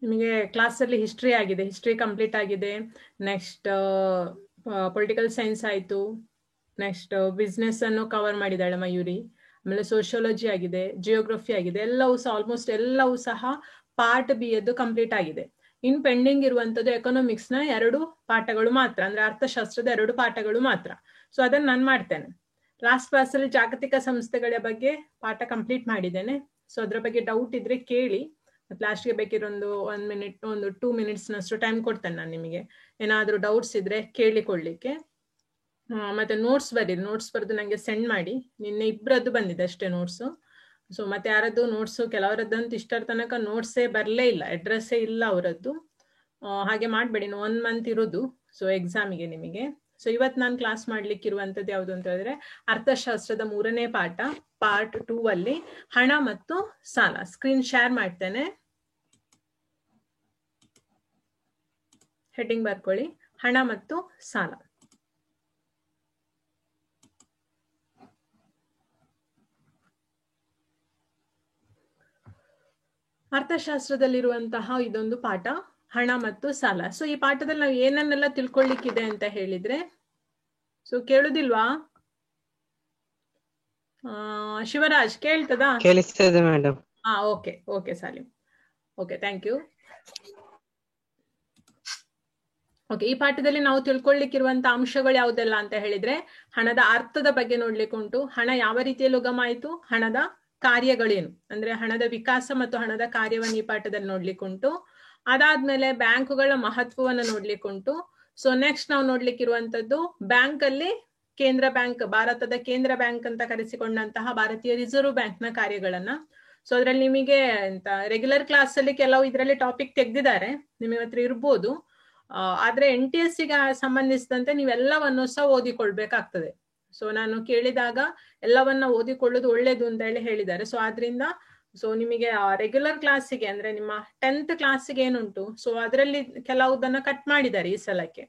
ನಿಮಗೆ ಕ್ಲಾಸಲ್ಲಿ ಹಿಸ್ಟ್ರಿ ಆಗಿದೆ, ಹಿಸ್ಟ್ರಿ ಕಂಪ್ಲೀಟ್ ಆಗಿದೆ. ನೆಕ್ಸ್ಟ್ ಪೊಲಿಟಿಕಲ್ ಸೈನ್ಸ್ ಆಯಿತು. ನೆಕ್ಸ್ಟ್ ಬಿಸ್ನೆಸ್ ಅನ್ನು ಕವರ್ ಮಾಡಿದ್ದಾಳೆ ಮಯೂರಿ. ಆಮೇಲೆ ಸೋಷಿಯಾಲಜಿ ಆಗಿದೆ, ಜಿಯೋಗ್ರಫಿ ಆಗಿದೆ. ಎಲ್ಲವೂ ಸಹ ಆಲ್ಮೋಸ್ಟ್ ಎಲ್ಲವೂ ಸಹ ಪಾರ್ಟ್ ಬಿ ಯದ್ದು ಕಂಪ್ಲೀಟ್ ಆಗಿದೆ. ಇನ್ ಪೆಂಡಿಂಗ್ ಇರುವಂತದ್ದು ಎಕನಾಮಿಕ್ಸ್ ನ 2 ಪಾಠಗಳು ಮಾತ್ರ, ಅಂದ್ರೆ ಅರ್ಥಶಾಸ್ತ್ರದ 2 ಪಾಠಗಳು ಮಾತ್ರ. ಸೊ ಅದನ್ನ ನಾನು ಮಾಡ್ತೇನೆ. ಲಾಸ್ಟ್ ಕ್ಲಾಸ್ ಅಲ್ಲಿ ಜಾಗತಿಕ ಸಂಸ್ಥೆಗಳ ಬಗ್ಗೆ ಪಾಠ ಕಂಪ್ಲೀಟ್ ಮಾಡಿದ್ದೇನೆ. ಸೊ ಅದ್ರ ಬಗ್ಗೆ ಡೌಟ್ ಇದ್ರೆ ಕೇಳಿ. ಮತ್ತೆ ಲಾಸ್ಟ್ಗೆ ಬೇಕಿರೋ ಒಂದು 2 ಮಿನಿಟ್ಸ್ ನಷ್ಟು ಟೈಮ್ ಕೊಡ್ತೇನೆ ನಾನು ನಿಮಗೆ. ಏನಾದ್ರೂ ಡೌಟ್ಸ್ ಇದ್ರೆ ಕೇಳಿಕೊಳ್ಳಿಕ್ಕೆ. ಮತ್ತೆ ನೋಟ್ಸ್ ಬರೀರಿ, ನೋಟ್ಸ್ ಬರೆದು ನಂಗೆ ಸೆಂಡ್ ಮಾಡಿ. ನಿನ್ನೆ 2 ಬಂದಿದೆ ಅಷ್ಟೇ ನೋಟ್ಸ್. ಸೊ ಮತ್ತೆ ಯಾರದ್ದು ನೋಟ್ಸ್, ಕೆಲವರದ್ದಂತೂ ಇಷ್ಟರ ತನಕ ನೋಟ್ಸೇ ಬರಲೇ ಇಲ್ಲ, ಅಡ್ರೆಸ್ಸೇ ಇಲ್ಲ ಅವರದ್ದು. ಹಾಗೆ ಮಾಡಬೇಡಿ, 1 ಮಂತ್ ಇರೋದು ಸೊ ಎಕ್ಸಾಮಿಗೆ ನಿಮಗೆ. ಸೊ ಇವತ್ತು ನಾನು ಕ್ಲಾಸ್ ಮಾಡ್ಲಿಕ್ಕೆ ಇರುವಂತದ್ದು ಯಾವುದು ಅಂತ ಹೇಳಿದ್ರೆ ಅರ್ಥಶಾಸ್ತ್ರದ 3ನೇ ಪಾಠ, ಪಾರ್ಟ್ 2 ಅಲ್ಲಿ ಹಣ ಮತ್ತು ಸಾಲ. ಸ್ಕ್ರೀನ್ ಶೇರ್ ಮಾಡ್ತೇನೆ, ಹೆಡ್ಡಿಂಗ್ ಬರ್ಕೊಳ್ಳಿ, ಹಣ ಮತ್ತು ಸಾಲ. ಅರ್ಥಶಾಸ್ತ್ರದಲ್ಲಿರುವಂತಹ ಇದೊಂದು ಪಾಠ, ಹಣ ಮತ್ತು ಸಾಲ. ಸೊ ಈ ಪಾಠದಲ್ಲಿ ನಾವು ಏನನ್ನೆಲ್ಲ ತಿಳ್ಕೊಳ್ಳಿಕ್ಕಿದೆ ಅಂತ ಹೇಳಿದ್ರೆ, ಸೊ ಕೇಳುದಿಲ್ವಾ ಶಿವರಾಜ್? ಕೇಳ್ತದಾ? ಕೇಳಿಸ್ತದೆ madam. Okay okay Salim, okay thank you. Okay, ಈ ಪಾಠದಲ್ಲಿ ನಾವು ತಿಳ್ಕೊಳ್ಳಿಕ್ಕಿರುವಂತ ಅಂಶಗಳು ಯಾವುದೆಲ್ಲ ಅಂತ ಹೇಳಿದ್ರೆ, ಹಣದ ಅರ್ಥದ ಬಗ್ಗೆ ನೋಡ್ಲಿಕ್ಕೆ ಉಂಟು, ಹಣ ಯಾವ ರೀತಿಯಲ್ಲಿ ಉಗಮ ಆಯಿತು, ಹಣದ ಕಾರ್ಯಗಳೇನು, ಅಂದ್ರೆ ಹಣದ ವಿಕಾಸ ಮತ್ತು ಹಣದ ಕಾರ್ಯವನ್ನು ಈ ಪಾಠದಲ್ಲಿ ನೋಡ್ಲಿಕ್ಕೆ ಉಂಟು. ಅದಾದ್ಮೇಲೆ ಬ್ಯಾಂಕುಗಳ ಮಹತ್ವವನ್ನು ನೋಡ್ಲಿಕ್ಕೆ ಉಂಟು. ಸೊ ನೆಕ್ಸ್ಟ್ ನಾವು ನೋಡ್ಲಿಕ್ಕಿರುವಂತದ್ದು ಬ್ಯಾಂಕ್ ಅಲ್ಲಿ ಕೇಂದ್ರ ಬ್ಯಾಂಕ್, ಭಾರತದ ಕೇಂದ್ರ ಬ್ಯಾಂಕ್ ಅಂತ ಕರೆಸಿಕೊಂಡಂತಹ ಭಾರತೀಯ ರಿಸರ್ವ್ ಬ್ಯಾಂಕ್ ನ ಕಾರ್ಯಗಳನ್ನ. ಸೊ ಅದ್ರಲ್ಲಿ ನಿಮಗೆ ರೆಗ್ಯುಲರ್ ಕ್ಲಾಸ್ ಅಲ್ಲಿ ಕೆಲವು ಇದರಲ್ಲಿ ಟಾಪಿಕ್ ತೆಗೆದಿದ್ದಾರೆ, ನಿಮಗೆ ಹತ್ರ ಇರ್ಬೋದು. ಆದ್ರೆ NTS ಗೆ ಸಂಬಂಧಿಸಿದಂತೆ ನೀವೆಲ್ಲವನ್ನು ಸಹ ಓದಿಕೊಳ್ಬೇಕಾಗ್ತದೆ. ಸೊ ನಾನು ಕೇಳಿದಾಗ ಎಲ್ಲವನ್ನ ಓದಿಕೊಳ್ಳೋದು ಒಳ್ಳೇದು ಅಂತ ಹೇಳಿದ್ದಾರೆ. ಸೊ ಆದ್ರಿಂದ ಸೊ ನಿಮಗೆ ರೆಗ್ಯುಲರ್ ಕ್ಲಾಸಿಗೆ ಅಂದ್ರೆ ನಿಮ್ಮ 10th ಕ್ಲಾಸಿಗೆ ಏನುಂಟು, ಸೊ ಅದರಲ್ಲಿ ಕೆಲವುದನ್ನ ಕಟ್ ಮಾಡಿದ್ದಾರೆ ಈ ಸಲಕ್ಕೆ.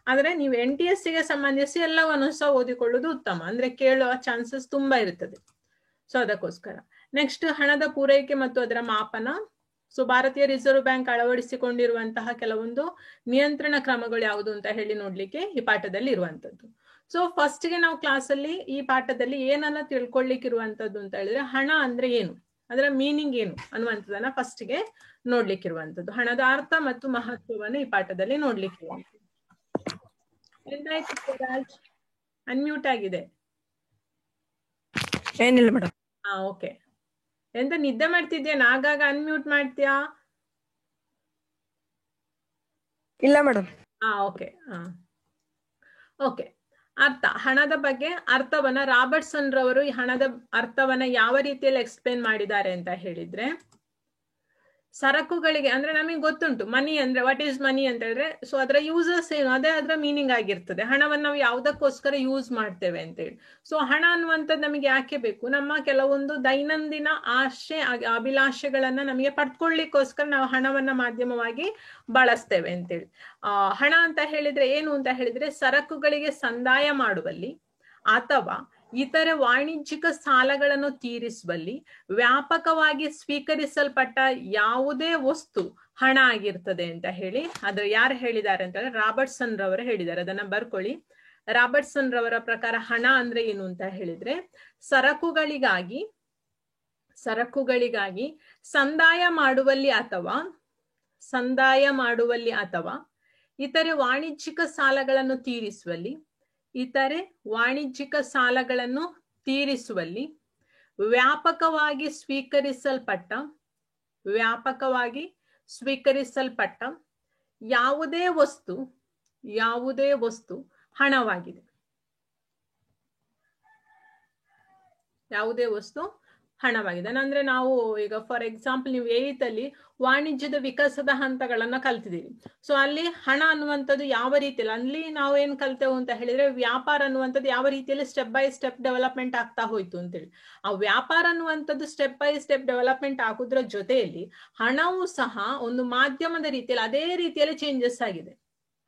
ಆದ್ರೆ ನೀವು NTS ಗೆ ಸಂಬಂಧಿಸಿ ಎಲ್ಲವನ್ನು ಸಹ ಓದಿಕೊಳ್ಳೋದು ಉತ್ತಮ, ಅಂದ್ರೆ ಕೇಳುವ ಚಾನ್ಸಸ್ ತುಂಬಾ ಇರ್ತದೆ. ಸೊ ಅದಕ್ಕೋಸ್ಕರ ನೆಕ್ಸ್ಟ್ ಹಣದ ಪೂರೈಕೆ ಮತ್ತು ಅದರ ಮಾಪನ. ಸೊ ಭಾರತೀಯ ರಿಸರ್ವ್ ಬ್ಯಾಂಕ್ ಅಳವಡಿಸಿಕೊಂಡಿರುವಂತಹ ಕೆಲವೊಂದು ನಿಯಂತ್ರಣ ಕ್ರಮಗಳು ಯಾವುದು ಅಂತ ಹೇಳಿ ನೋಡ್ಲಿಕ್ಕೆ ಈ ಪಾಠದಲ್ಲಿ ಇರುವಂತದ್ದು. ಸೊ ಫಸ್ಟ್ ಗೆ ನಾವು ಕ್ಲಾಸ್ ಅಲ್ಲಿ ಈ ಪಾಠದಲ್ಲಿ ಏನನ್ನ ತಿಳ್ಕೊಳ್ಳಿಕ್ಕೆ ಇರುವಂತದ್ದು ಅಂತ ಹೇಳಿದ್ರೆ, ಹಣ ಅಂದ್ರೆ ಏನು, ಅದರ ಮೀನಿಂಗ್ ಏನು ಅನ್ನುವಂಥದ್ದನ್ನ ಫಸ್ಟ್ ಗೆ ನೋಡ್ಲಿಕ್ಕಿರುವಂತದ್ದು. ಹಣದ ಅರ್ಥ ಮತ್ತು ಮಹತ್ವವನ್ನು ಈ ಪಾಠದಲ್ಲಿ ನೋಡ್ಲಿಕ್ಕಿರುವಂತದ್ದು. ಎಂತಾಯ್ತು ರಾಜ್? ಅನ್ಮ್ಯೂಟ್ ಆಗಿದೆ. ಏನಿಲ್ಲ ಮೇಡಮ್. ಓಕೆ. ಎಂತ ನಿದ್ದೆ ಮಾಡ್ತಿದ್ಯಾ? ಆಗಾಗ ಅನ್ಮ್ಯೂಟ್ ಮಾಡ್ತೀಯಾ? ಇಲ್ಲ ಮೇಡಮ್. Okay okay. ಅರ್ಥ, ಹಣದ ಬಗ್ಗೆ ಅರ್ಥವನ್ನ ರಾಬರ್ಟ್ಸನ್ ರವರು ಈ ಹಣದ ಅರ್ಥವನ್ನ ಯಾವ ರೀತಿಯಲ್ಲಿ ಎಕ್ಸ್ಪ್ಲೇನ್ ಮಾಡಿದ್ದಾರೆ ಅಂತ ಹೇಳಿದ್ರೆ, ಸರಕುಗಳಿಗೆ ಅಂದ್ರೆ ನಮಗೆ ಗೊತ್ತುಂಟು ಮನಿ ಅಂದ್ರೆ ವಾಟ್ ಈಸ್ ಮನಿ ಅಂತ ಹೇಳಿದ್ರೆ, ಸೊ ಅದರ ಯೂಸಸ್ ಏನು, ಅದೇ ಅದರ ಮೀನಿಂಗ್ ಆಗಿರ್ತದೆ. ಹಣವನ್ನು ನಾವು ಯಾವುದಕ್ಕೋಸ್ಕರ ಯೂಸ್ ಮಾಡ್ತೇವೆ ಅಂತೇಳಿ. ಸೊ ಹಣ ಅನ್ನುವಂಥದ್ದು ನಮಗೆ ಯಾಕೆ ಬೇಕು, ನಮ್ಮ ಕೆಲವೊಂದು ದೈನಂದಿನ ಆಶೆ ಅಭಿಲಾಷೆಗಳನ್ನ ನಮಗೆ ಪಡ್ಕೊಳ್ಳಿಕ್ಕೋಸ್ಕರ ನಾವು ಹಣವನ್ನ ಮಾಧ್ಯಮವಾಗಿ ಬಳಸ್ತೇವೆ ಅಂತೇಳಿ. ಹಣ ಅಂತ ಹೇಳಿದ್ರೆ ಏನು ಅಂತ ಹೇಳಿದ್ರೆ, ಸರಕುಗಳಿಗೆ ಸಂದಾಯ ಮಾಡುವಲ್ಲಿ ಅಥವಾ ಇತರೆ ವಾಣಿಜ್ಯಿಕ ಸಾಲಗಳನ್ನು ತೀರಿಸುವಲ್ಲಿ ವ್ಯಾಪಕವಾಗಿ ಸ್ವೀಕರಿಸಲ್ಪಟ್ಟ ಯಾವುದೇ ವಸ್ತು ಹಣ ಆಗಿರ್ತದೆ ಅಂತ ಹೇಳಿ ಅದು ಯಾರು ಹೇಳಿದ್ದಾರೆ ಅಂತ ಹೇಳಿದ್ರೆ ರಾಬರ್ಟ್ಸನ್ ರವರು ಹೇಳಿದ್ದಾರೆ. ಅದನ್ನ ಬರ್ಕೊಳ್ಳಿ. ರಾಬರ್ಟ್ಸನ್ ರವರ ಪ್ರಕಾರ ಹಣ ಅಂದ್ರೆ ಏನು ಅಂತ ಹೇಳಿದ್ರೆ, ಸರಕುಗಳಿಗಾಗಿ ಸಂದಾಯ ಮಾಡುವಲ್ಲಿ ಅಥವಾ ಇತರೆ ವಾಣಿಜ್ಯಿಕ ಸಾಲಗಳನ್ನು ತೀರಿಸುವಲ್ಲಿ ವ್ಯಾಪಕವಾಗಿ ಸ್ವೀಕರಿಸಲ್ಪಟ್ಟ ಯಾವುದೇ ವಸ್ತು ಹಣವಾಗಿದೆ. ಯಾವುದೇ ವಸ್ತು ಹಣವಾಗಿದೆ ಅಂದ್ರೆ ನಾವು ಈಗ ಫಾರ್ ಎಕ್ಸಾಂಪಲ್ ನೀವು 8th ಅಲ್ಲಿ ವಾಣಿಜ್ಯದ ವಿಕಾಸದ ಹಂತಗಳನ್ನ ಕಲ್ತಿದ್ದೀವಿ. ಸೊ ಅಲ್ಲಿ ಹಣ ಅನ್ನುವಂಥದ್ದು ಯಾವ ರೀತಿಯಲ್ಲಿ, ಅಲ್ಲಿ ನಾವು ಏನ್ ಕಲ್ತೇವೆ ಅಂತ ಹೇಳಿದ್ರೆ, ವ್ಯಾಪಾರ ಅನ್ನುವಂಥದ್ದು ಯಾವ ರೀತಿಯಲ್ಲಿ ಸ್ಟೆಪ್ ಬೈ ಸ್ಟೆಪ್ ಡೆವಲಪ್ಮೆಂಟ್ ಆಗ್ತಾ ಹೋಯ್ತು ಅಂತೇಳಿ. ಆ ವ್ಯಾಪಾರ ಅನ್ನುವಂಥದ್ದು ಸ್ಟೆಪ್ ಬೈ ಸ್ಟೆಪ್ ಡೆವಲಪ್ಮೆಂಟ್ ಆಗೋದ್ರ ಜೊತೆಯಲ್ಲಿ ಹಣವೂ ಸಹ ಒಂದು ಮಾಧ್ಯಮದ ರೀತಿಯಲ್ಲಿ ಅದೇ ರೀತಿಯಲ್ಲಿ ಚೇಂಜಸ್ ಆಗಿದೆ.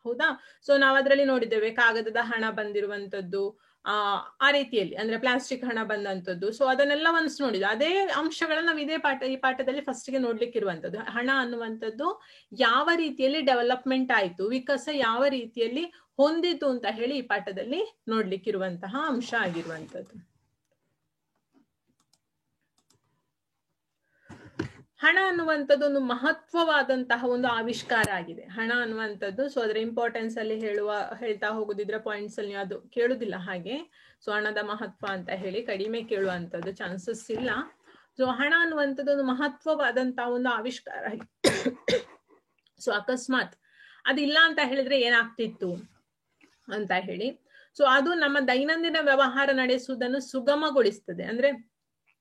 ಹೌದಾ? ಸೊ ನಾವು ಅದರಲ್ಲಿ ನೋಡಿದ್ದೇವೆ ಕಾಗದದ ಹಣ ಬಂದಿರುವಂತದ್ದು, ಆ ರೀತಿಯಲ್ಲಿ ಅಂದ್ರೆ ಪ್ಲಾಸ್ಟಿಕ್ ಹಣ ಬಂದಂತದ್ದು. ಸೊ ಅದನ್ನೆಲ್ಲ ಒನ್ಸ್ ನೋಡಿದ್ವಿ. ಅದೇ ಅಂಶಗಳನ್ನ ನಾವು ಈ ಪಾಠದಲ್ಲಿ ಫಸ್ಟ್ ಗೆ ನೋಡ್ಲಿಕ್ಕೆ ಇರುವಂತದ್ದು. ಹಣ ಅನ್ನುವಂಥದ್ದು ಯಾವ ರೀತಿಯಲ್ಲಿ ಡೆವಲಪ್ಮೆಂಟ್ ಆಯ್ತು, ವಿಕಾಸ ಯಾವ ರೀತಿಯಲ್ಲಿ ಹೊಂದಿತು ಅಂತ ಹೇಳಿ ಈ ಪಾಠದಲ್ಲಿ ನೋಡ್ಲಿಕ್ಕಿರುವಂತಹ ಅಂಶ ಆಗಿರುವಂತದ್ದು. ಹಣ ಅನ್ನುವಂಥದ್ದು ಒಂದು ಮಹತ್ವವಾದಂತಹ ಒಂದು ಆವಿಷ್ಕಾರ ಆಗಿದೆ. ಹಣ ಅನ್ನುವಂಥದ್ದು ಸೊ ಅದರ ಇಂಪಾರ್ಟೆನ್ಸ್ ಅಲ್ಲಿ ಹೇಳ್ತಾ ಹೋಗುದಿದ್ರೆ ಪಾಯಿಂಟ್ಸ್ ಅಲ್ಲಿ ಅದು ಕೇಳುದಿಲ್ಲ ಹಾಗೆ. ಸೊ ಹಣದ ಮಹತ್ವ ಅಂತ ಹೇಳಿ ಕಡಿಮೆ ಕೇಳುವಂಥದ್ದು ಚಾನ್ಸಸ್ ಇಲ್ಲ. ಸೊ ಹಣ ಅನ್ನುವಂಥದ್ದು ಒಂದು ಮಹತ್ವವಾದಂತಹ ಒಂದು ಆವಿಷ್ಕಾರ ಆಗಿದೆ. ಸೊ ಅಕಸ್ಮಾತ್ ಅದಿಲ್ಲ ಅಂತ ಹೇಳಿದ್ರೆ ಏನಾಗ್ತಿತ್ತು ಅಂತ ಹೇಳಿ. ಸೊ ಅದು ನಮ್ಮ ದೈನಂದಿನ ವ್ಯವಹಾರ ನಡೆಸುವುದನ್ನು ಸುಗಮಗೊಳಿಸ್ತದೆ. ಅಂದ್ರೆ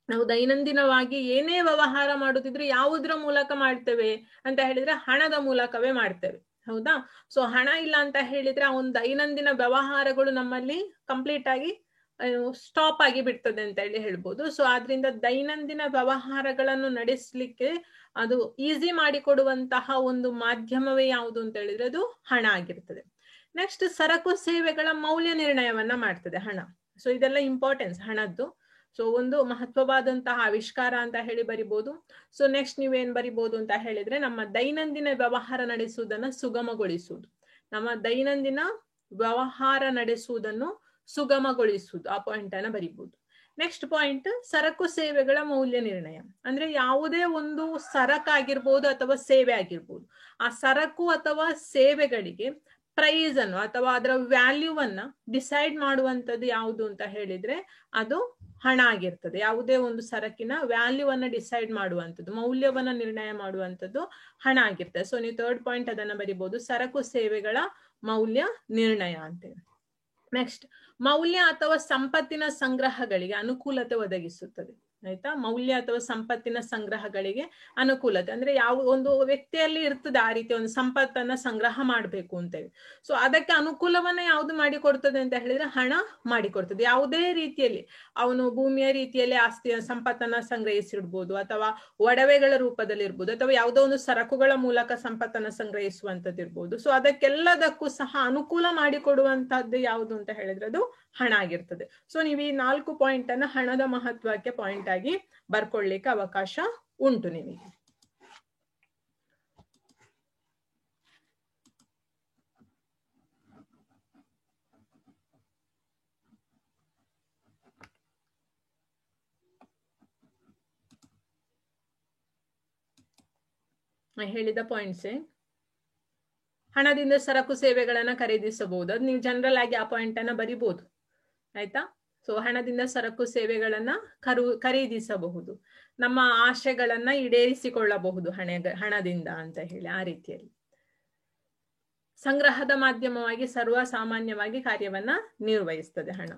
ನಾವು ದೈನಂದಿನವಾಗಿ ಏನೇ ವ್ಯವಹಾರ ಮಾಡುತ್ತಿದ್ರೆ ಯಾವುದರ ಮೂಲಕ ಮಾಡ್ತೇವೆ ಅಂತ ಹೇಳಿದ್ರೆ ಹಣದ ಮೂಲಕವೇ ಮಾಡ್ತೇವೆ, ಹೌದಾ? ಸೊ ಹಣ ಇಲ್ಲ ಅಂತ ಹೇಳಿದ್ರೆ ಆ ಒಂದು ದೈನಂದಿನ ವ್ಯವಹಾರಗಳು ನಮ್ಮಲ್ಲಿ ಕಂಪ್ಲೀಟ್ ಆಗಿ ಸ್ಟಾಪ್ ಆಗಿ ಬಿಡ್ತದೆ ಅಂತ ಹೇಳಿ ಹೇಳ್ಬೋದು. ಸೊ ಆದ್ರಿಂದ ದೈನಂದಿನ ವ್ಯವಹಾರಗಳನ್ನು ನಡೆಸಲಿಕ್ಕೆ ಅದು ಈಸಿ ಮಾಡಿಕೊಡುವಂತಹ ಒಂದು ಮಾಧ್ಯಮವೇ ಯಾವುದು ಅಂತ ಹೇಳಿದ್ರೆ ಅದು ಹಣ ಆಗಿರ್ತದೆ. ನೆಕ್ಸ್ಟ್ ಸರಕು ಸೇವೆಗಳ ಮೌಲ್ಯ ನಿರ್ಣಯವನ್ನ ಮಾಡ್ತದೆ ಹಣ. ಸೊ ಇದೆಲ್ಲ ಇಂಪಾರ್ಟೆನ್ಸ್ ಹಣದ್ದು. ಸೊ ಒಂದು ಮಹತ್ವವಾದಂತಹ ಆವಿಷ್ಕಾರ ಅಂತ ಹೇಳಿ ಬರಿಬಹುದು. ಸೊ ನೆಕ್ಸ್ಟ್ ನೀವೇನ್ ಬರಿಬಹುದು ಅಂತ ಹೇಳಿದ್ರೆ ನಮ್ಮ ದೈನಂದಿನ ವ್ಯವಹಾರ ನಡೆಸುವುದನ್ನ ಸುಗಮಗೊಳಿಸುವುದು. ನಮ್ಮ ದೈನಂದಿನ ವ್ಯವಹಾರ ನಡೆಸುವುದನ್ನು ಸುಗಮಗೊಳಿಸುವುದು, ಆ ಪಾಯಿಂಟ್ ಅನ್ನ ಬರಿಬಹುದು. ನೆಕ್ಸ್ಟ್ ಪಾಯಿಂಟ್ ಸರಕು ಸೇವೆಗಳ ಮೌಲ್ಯ ನಿರ್ಣಯ. ಅಂದ್ರೆ ಯಾವುದೇ ಒಂದು ಸರಕಾಗಿರ್ಬೋದು ಅಥವಾ ಸೇವೆ ಆಗಿರ್ಬೋದು, ಆ ಸರಕು ಅಥವಾ ಸೇವೆಗಳಿಗೆ ಪ್ರೈಸ್ ಅನ್ನು ಅಥವಾ ಅದರ ವ್ಯಾಲ್ಯೂವನ್ನ ಡಿಸೈಡ್ ಮಾಡುವಂತದ್ದು ಯಾವುದು ಅಂತ ಹೇಳಿದ್ರೆ ಅದು ಹಣ ಆಗಿರ್ತದೆ. ಯಾವುದೇ ಒಂದು ಸರಕಿನ ವ್ಯಾಲ್ಯೂವನ್ನ ಡಿಸೈಡ್ ಮಾಡುವಂಥದ್ದು, ಮೌಲ್ಯವನ್ನ ನಿರ್ಣಯ ಮಾಡುವಂಥದ್ದು ಹಣ ಆಗಿರ್ತದೆ. ಸೊ ನೀವು ಥರ್ಡ್ ಪಾಯಿಂಟ್ ಅದನ್ನ ಬರಿಬಹುದು, ಸರಕು ಸೇವೆಗಳ ಮೌಲ್ಯ ನಿರ್ಣಯ ಅಂತೇಳಿ. ನೆಕ್ಸ್ಟ್ ಮೌಲ್ಯ ಅಥವಾ ಸಂಪತ್ತಿನ ಸಂಗ್ರಹಗಳಿಗೆ ಅನುಕೂಲತೆ ಒದಗಿಸುತ್ತದೆ. ಆಯ್ತಾ? ಮೌಲ್ಯ ಅಥವಾ ಸಂಪತ್ತಿನ ಸಂಗ್ರಹಗಳಿಗೆ ಅನುಕೂಲತೆ ಅಂದ್ರೆ ಯಾವ ಒಂದು ವ್ಯಕ್ತಿಯಲ್ಲಿ ಇರ್ತದೆ ಆ ರೀತಿ ಒಂದು ಸಂಪತ್ತನ್ನ ಸಂಗ್ರಹ ಮಾಡ್ಬೇಕು ಅಂತೇಳಿ. ಸೊ ಅದಕ್ಕೆ ಅನುಕೂಲವನ್ನ ಯಾವ್ದು ಮಾಡಿಕೊಡ್ತದೆ ಅಂತ ಹೇಳಿದ್ರೆ ಹಣ ಮಾಡಿಕೊಡ್ತದೆ. ಯಾವುದೇ ರೀತಿಯಲ್ಲಿ ಅವನು ಭೂಮಿಯ ರೀತಿಯಲ್ಲಿ ಆಸ್ತಿಯ ಸಂಪತ್ತನ್ನ ಸಂಗ್ರಹಿಸಿಡ್ಬೋದು, ಅಥವಾ ಒಡವೆಗಳ ರೂಪದಲ್ಲಿ ಇರ್ಬೋದು, ಅಥವಾ ಯಾವುದೋ ಒಂದು ಸರಕುಗಳ ಮೂಲಕ ಸಂಪತ್ತನ್ನ ಸಂಗ್ರಹಿಸುವಂತದ್ದು ಇರ್ಬೋದು. ಸೊ ಅದಕ್ಕೆಲ್ಲದಕ್ಕೂ ಸಹ ಅನುಕೂಲ ಮಾಡಿಕೊಡುವಂತಹದ್ದು ಯಾವುದು ಅಂತ ಹೇಳಿದ್ರೆ ಅದು ಹಣ ಆಗಿರ್ತದೆ. ಸೊ ನೀವು ಈ 4 ಪಾಯಿಂಟ್ ಅನ್ನ ಹಣದ ಮಹತ್ವಕ್ಕೆ ಪಾಯಿಂಟ್ ಆಗಿ ಬರ್ಕೊಳ್ಳಿಕ್ಕೆ ಅವಕಾಶ ಉಂಟು ನಿಮಗೆ. ಹೇಳಿದ ಪಾಯಿಂಟ್ಸೇ. ಹಣದಿಂದ ಸರಕು ಸೇವೆಗಳನ್ನ ಖರೀದಿಸಬಹುದು. ಅದು ನೀವು ಜನರಲ್ ಆಗಿ ಆ ಪಾಯಿಂಟ್ ಅನ್ನ ಬರಿಬಹುದು. ಆಯ್ತಾ? ಸೊ ಹಣದಿಂದ ಸರಕು ಸೇವೆಗಳನ್ನ ಖರೀದಿಸಬಹುದು, ನಮ್ಮ ಆಶೆಗಳನ್ನ ಈಡೇರಿಸಿಕೊಳ್ಳಬಹುದು ಹಣದಿಂದ ಅಂತ ಹೇಳಿ. ಆ ರೀತಿಯಲ್ಲಿ ಸಂಗ್ರಹದ ಮಾಧ್ಯಮವಾಗಿ ಸರ್ವಸಾಮಾನ್ಯವಾಗಿ ಕಾರ್ಯವನ್ನ ನಿರ್ವಹಿಸ್ತದೆ ಹಣ.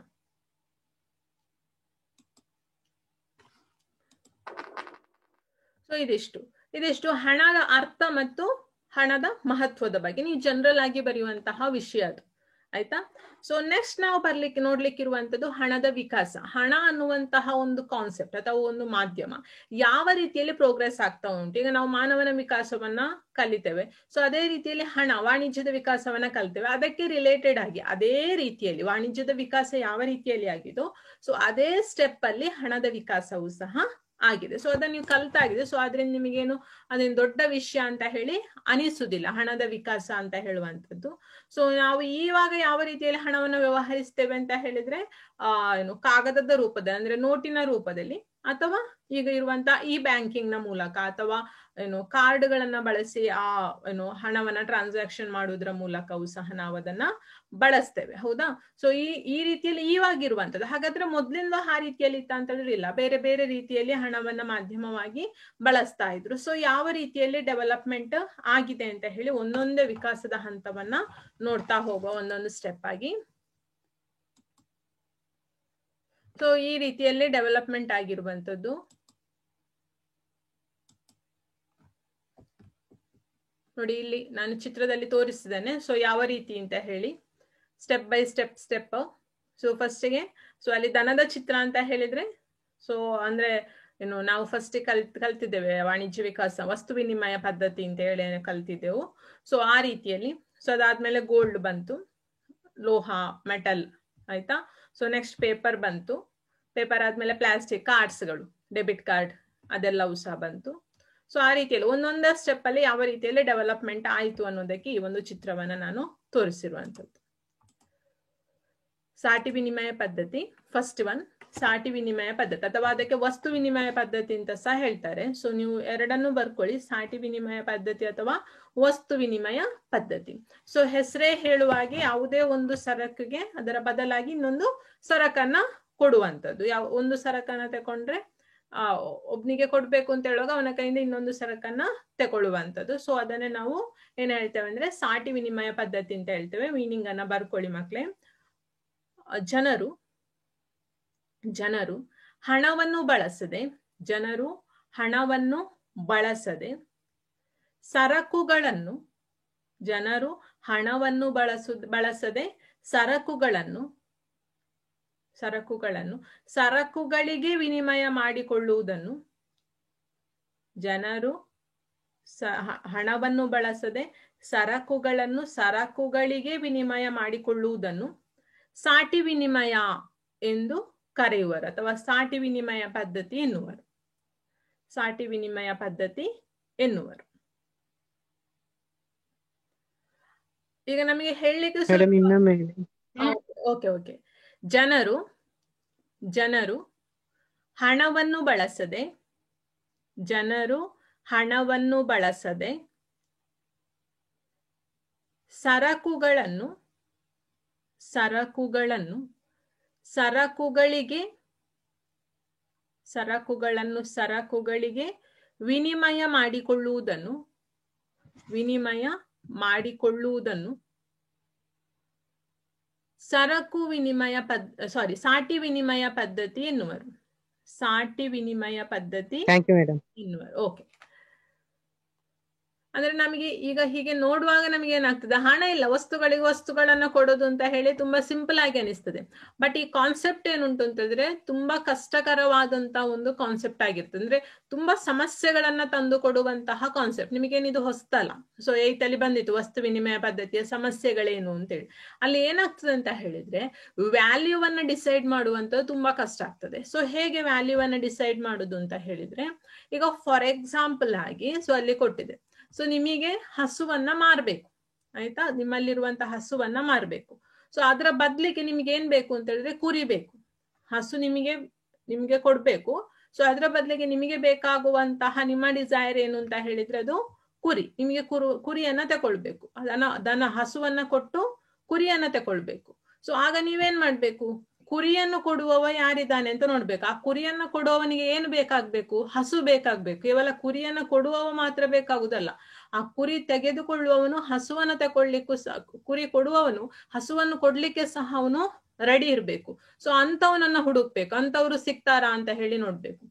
ಸೊ ಇದಿಷ್ಟು ಹಣದ ಅರ್ಥ ಮತ್ತು ಹಣದ ಮಹತ್ವದ ಬಗ್ಗೆ ನೀವು ಜನರಲ್ ಆಗಿ ಬರೆಯುವಂತಹ ವಿಷಯ ಅದು. ಆಯ್ತಾ? ಸೊ ನೆಕ್ಸ್ಟ್ ನಾವು ನೋಡ್ಲಿಕ್ಕಿರುವಂತದ್ದು ಹಣದ ವಿಕಾಸ. ಹಣ ಅನ್ನುವಂತಹ ಒಂದು ಕಾನ್ಸೆಪ್ಟ್ ಅಥವಾ ಒಂದು ಮಾಧ್ಯಮ ಯಾವ ರೀತಿಯಲ್ಲಿ ಪ್ರೋಗ್ರೆಸ್ ಆಗ್ತಾ ಉಂಟು. ಈಗ ನಾವು ಮಾನವನ ವಿಕಾಸವನ್ನ ಕಲಿತೇವೆ. ಸೊ ಅದೇ ರೀತಿಯಲ್ಲಿ ವಾಣಿಜ್ಯದ ವಿಕಾಸವನ್ನ ಕಲಿತೇವೆ. ಅದಕ್ಕೆ ರಿಲೇಟೆಡ್ ಆಗಿ ಅದೇ ರೀತಿಯಲ್ಲಿ ವಾಣಿಜ್ಯದ ವಿಕಾಸ ಯಾವ ರೀತಿಯಲ್ಲಿ ಆಗಿದೋ ಸೊ ಅದೇ ಸ್ಟೆಪ್ ಅಲ್ಲಿ ಹಣದ ವಿಕಾಸವೂ ಸಹ ಆಗಿದೆ. ಸೊ ಅದನ್ನ ನೀವು ಕಲ್ತಾಗಿದೆ. ಸೊ ಆದ್ರಿಂದ ನಿಮಗೇನು ಅದೇನು ದೊಡ್ಡ ವಿಷಯ ಅಂತ ಹೇಳಿ ಅನಿಸುದಿಲ್ಲ ಹಣದ ವಿಕಾಸ ಅಂತ ಹೇಳುವಂಥದ್ದು. ಸೊ ನಾವು ಇವಾಗ ಯಾವ ರೀತಿಯಲ್ಲಿ ಹಣವನ್ನು ವ್ಯವಹರಿಸ್ತೇವೆ ಅಂತ ಹೇಳಿದ್ರೆ ಕಾಗದದ ರೂಪದಲ್ಲಿ ಅಂದ್ರೆ ನೋಟಿನ ರೂಪದಲ್ಲಿ, ಅಥವಾ ಈಗ ಇರುವಂತಹ ಈ ಬ್ಯಾಂಕಿಂಗ್ ನ ಮೂಲಕ, ಅಥವಾ ಕಾರ್ಡ್ಗಳನ್ನ ಬಳಸಿ ಹಣವನ್ನ ಟ್ರಾನ್ಸಾಕ್ಷನ್ ಮಾಡುವುದರ ಮೂಲಕವೂ ಸಹ ನಾವು ಅದನ್ನ ಬಳಸ್ತೇವೆ. ಹೌದಾ? ಸೊ ಈ ರೀತಿಯಲ್ಲಿ ಇವಾಗಿರುವಂತದ್ದು. ಹಾಗಾದ್ರೆ ಮೊದ್ಲಿಂದ ಆ ರೀತಿಯಲ್ಲಿ ಇತ್ತ ಅಂತ ಹೇಳಿದ್ರೆ ಇಲ್ಲ, ಬೇರೆ ಬೇರೆ ರೀತಿಯಲ್ಲಿ ಹಣವನ್ನ ಮಾಧ್ಯಮವಾಗಿ ಬಳಸ್ತಾ ಇದ್ರು. ಸೊ ಯಾವ ರೀತಿಯಲ್ಲಿ ಡೆವಲಪ್ಮೆಂಟ್ ಆಗಿದೆ ಅಂತ ಹೇಳಿ ಒಂದೊಂದೇ ವಿಕಾಸದ ಹಂತವನ್ನ ನೋಡ್ತಾ ಹೋಗುವ ಒಂದೊಂದು ಸ್ಟೆಪ್ ಆಗಿ. ಸೊ ಈ ರೀತಿಯಲ್ಲಿ ಡೆವಲಪ್ಮೆಂಟ್ ಆಗಿರುವಂತದ್ದು. ನೋಡಿ ಇಲ್ಲಿ ನಾನು ಚಿತ್ರದಲ್ಲಿ ತೋರಿಸಿದ್ದೇನೆ. ಸೊ ಯಾವ ರೀತಿ ಅಂತ ಹೇಳಿ ಸ್ಟೆಪ್ ಬೈ ಸ್ಟೆಪ್. ಸೊ ಫಸ್ಟ್ಗೆ ಸೊ ಅಲ್ಲಿ ದನದ ಚಿತ್ರ ಅಂತ ಹೇಳಿದ್ರೆ ಸೊ ಅಂದ್ರೆ ನಾವು ಫಸ್ಟ್ ಕಲ್ತಿದ್ದೇವೆ ವಾಣಿಜ್ಯ ವಿಕಾಸ ವಸ್ತು ವಿನಿಮಯ ಪದ್ಧತಿ ಅಂತ ಹೇಳಿ ಕಲ್ತಿದ್ದೆವು. ಸೊ ಆ ರೀತಿಯಲ್ಲಿ. ಸೊ ಅದಾದ್ಮೇಲೆ ಗೋಲ್ಡ್ ಬಂತು, ಲೋಹ, ಮೆಟಲ್ ಆಯ್ತಾ. ಸೊ ನೆಕ್ಸ್ಟ್ ಪೇಪರ್ ಬಂತು. ಪೇಪರ್ ಆದ್ಮೇಲೆ ಪ್ಲಾಸ್ಟಿಕ್ ಕಾರ್ಡ್ಸ್ಗಳು, ಡೆಬಿಟ್ ಕಾರ್ಡ್ ಅದೆಲ್ಲವೂ ಸಹ ಬಂತು. ಸೊ ಆ ರೀತಿಯಲ್ಲಿ ಒಂದೊಂದೇ ಸ್ಟೆಪ್ ಅಲ್ಲಿ ಯಾವ ರೀತಿಯಲ್ಲಿ ಡೆವಲಪ್ಮೆಂಟ್ ಆಯಿತು ಅನ್ನೋದಕ್ಕೆ ಈ ಒಂದು ಚಿತ್ರವನ್ನ ನಾನು ತೋರಿಸಿರುವಂತದ್ದು. ಸಾಟಿ ವಿನಿಮಯ ಪದ್ಧತಿ ಫಸ್ಟ್ ಒನ್, ಸಾಟಿ ವಿನಿಮಯ ಪದ್ಧತಿ ಅಥವಾ ಅದಕ್ಕೆ ವಸ್ತು ವಿನಿಮಯ ಪದ್ಧತಿ ಅಂತ ಸಹ ಹೇಳ್ತಾರೆ. ಸೊ ನೀವು ಎರಡನ್ನೂ ಬರ್ಕೊಳ್ಳಿ, ಸಾಟಿ ವಿನಿಮಯ ಪದ್ಧತಿ ಅಥವಾ ವಸ್ತು ವಿನಿಮಯ ಪದ್ಧತಿ. ಸೊ ಹೆಸರೇ ಹೇಳುವಾಗೆ ಯಾವುದೇ ಒಂದು ಸರಕಿಗೆ ಅದರ ಬದಲಾಗಿ ಇನ್ನೊಂದು ಸರಕನ್ನ ಕೊಡುವಂಥದ್ದು. ಒಂದು ಸರಕನ್ನ ತಗೊಂಡ್ರೆ ಒಬ್ನಿಗೆ ಕೊಡ್ಬೇಕು ಅಂತ ಹೇಳುವಾಗ ಅವನ ಕೈಯಿಂದ ಇನ್ನೊಂದು ಸರಕನ್ನ ತಗೊಳ್ಳುವಂಥದ್ದು. ಸೊ ಅದನ್ನೇ ನಾವು ಏನ್ ಹೇಳ್ತೇವೆ ಅಂದ್ರೆ ಸಾಟಿ ವಿನಿಮಯ ಪದ್ಧತಿ ಅಂತ ಹೇಳ್ತೇವೆ. ಮೀನಿಂಗ್ ಅನ್ನ ಬರ್ಕೊಳ್ಳಿ ಮಕ್ಳೇ. ಜನರು ಹಣವನ್ನು ಬಳಸದೆ ಸರಕುಗಳನ್ನು ಸರಕುಗಳಿಗೆ ವಿನಿಮಯ ಮಾಡಿಕೊಳ್ಳುವುದನ್ನು, ಜನರು ಹಣವನ್ನು ಬಳಸದೆ ಸರಕುಗಳನ್ನು ಸರಕುಗಳಿಗೆ ವಿನಿಮಯ ಮಾಡಿಕೊಳ್ಳುವುದನ್ನು ಸಾಟಿ ವಿನಿಮಯ ಎಂದು ಕರೆಯುವರು ಅಥವಾ ಸಾಟಿ ವಿನಿಮಯ ಪದ್ಧತಿ ಎನ್ನುವರು. ಸಾಟಿ ವಿನಿಮಯ ಪದ್ಧತಿ ಎನ್ನುವರು. ಈಗ ನಮಗೆ ಹೇಳಲಿಕ್ಕೆ ಓಕೆ ಜನರು ಹಣವನ್ನು ಬಳಸದೆ ಸರಕುಗಳನ್ನು ಸರಕುಗಳಿಗೆ ವಿನಿಮಯ ಮಾಡಿಕೊಳ್ಳುವುದನ್ನು ಸಾಟಿ ವಿನಿಮಯ ಪದ್ಧತಿ ಎನ್ನುವರು. ಸಾಟಿ ವಿನಿಮಯ ಪದ್ಧತಿ ಎನ್ನುವರು. ಓಕೆ. ಅಂದ್ರೆ ನಮಗೆ ಈಗ ಹೀಗೆ ನೋಡುವಾಗ ನಮಗೆ ಏನಾಗ್ತದೆ, ಹಣ ಇಲ್ಲ, ವಸ್ತುಗಳಿಗೆ ವಸ್ತುಗಳನ್ನ ಕೊಡೋದು ಅಂತ ಹೇಳಿ ತುಂಬಾ ಸಿಂಪಲ್ ಆಗಿ ಅನಿಸ್ತದೆ. ಬಟ್ ಈ ಕಾನ್ಸೆಪ್ಟ್ ಏನುಂಟು ಅಂತಂದ್ರೆ ತುಂಬಾ ಕಷ್ಟಕರವಾದಂತಹ ಒಂದು ಕಾನ್ಸೆಪ್ಟ್ ಆಗಿರ್ತದೆ. ಅಂದ್ರೆ ತುಂಬಾ ಸಮಸ್ಯೆಗಳನ್ನ ತಂದು ಕೊಡುವಂತಹ ಕಾನ್ಸೆಪ್ಟ್. ನಿಮಗೇನಿದು ಹೊಸ್ತಲ್ಲ. ಸೊ 8th ಅಲ್ಲಿ ಬಂದಿತ್ತು ವಸ್ತು ವಿನಿಮಯ ಪದ್ಧತಿಯ ಸಮಸ್ಯೆಗಳೇನು ಅಂತೇಳಿ. ಅಲ್ಲಿ ಏನಾಗ್ತದೆ ಅಂತ ಹೇಳಿದ್ರೆ ವ್ಯಾಲ್ಯೂವನ್ನ ಡಿಸೈಡ್ ಮಾಡುವಂಥದ್ದು ತುಂಬಾ ಕಷ್ಟ ಆಗ್ತದೆ. ಸೊ ಹೇಗೆ ವ್ಯಾಲ್ಯೂವನ್ನ ಡಿಸೈಡ್ ಮಾಡುದು ಅಂತ ಹೇಳಿದ್ರೆ, ಈಗ ಫಾರ್ ಎಕ್ಸಾಂಪಲ್ ಆಗಿ ಸೊ ಅಲ್ಲಿ ಕೊಟ್ಟಿದೆ. ಸೊ ನಿಮಗೆ ಹಸುವನ್ನ ಮಾರ್ಬೇಕು, ಆಯ್ತಾ, ನಿಮ್ಮಲ್ಲಿರುವಂತಹ ಹಸುವನ್ನ ಮಾರ್ಬೇಕು. ಸೊ ಅದರ ಬದ್ಲಿಗೆ ನಿಮ್ಗೆ ಏನ್ ಬೇಕು ಅಂತ ಹೇಳಿದ್ರೆ ಕುರಿ ಬೇಕು. ಹಸು ನಿಮ್ಗೆ ಕೊಡ್ಬೇಕು. ಸೊ ಅದರ ಬದ್ಲಿಗೆ ನಿಮಗೆ ಬೇಕಾಗುವಂತಹ ನಿಮ್ಮ ಡಿಸೈರ್ ಏನು ಅಂತ ಹೇಳಿದ್ರೆ ಅದು ಕುರಿ. ನಿಮಗೆ ಕುರಿಯನ್ನ ತಕೊಳ್ಬೇಕು. ಹಸುವನ್ನ ಕೊಟ್ಟು ಕುರಿಯನ್ನ ತಕೊಳ್ಬೇಕು. ಸೊ ಆಗ ನೀವೇನ್ ಮಾಡ್ಬೇಕು, ಕುರಿಯನ್ನು ಕೊಡುವವ ಯಾರಿದ್ದಾನೆ ಅಂತ ನೋಡ್ಬೇಕು. ಆ ಕುರಿಯನ್ನ ಕೊಡುವವನಿಗೆ ಏನು ಬೇಕಾಗ್ಬೇಕು, ಹಸು ಬೇಕಾಗ್ಬೇಕು. ಕೇವಲ ಕುರಿಯನ್ನ ಕೊಡುವವ ಮಾತ್ರ ಬೇಕಾಗುದಲ್ಲ, ಆ ಕುರಿ ತೆಗೆದುಕೊಳ್ಳುವವನು ಹಸುವನ್ನು ತಗೊಳ್ಲಿಕ್ಕೂ ಕುರಿ ಕೊಡುವವನು ಹಸುವನ್ನು ಕೊಡ್ಲಿಕ್ಕೆ ಸಹ ಅವನು ರೆಡಿ ಇರ್ಬೇಕು. ಸೊ ಅಂತವನನ್ನ ಹುಡುಕ್ಬೇಕು. ಅಂತವ್ರು ಸಿಗ್ತಾರಾ ಅಂತ ಹೇಳಿ ನೋಡ್ಬೇಕು.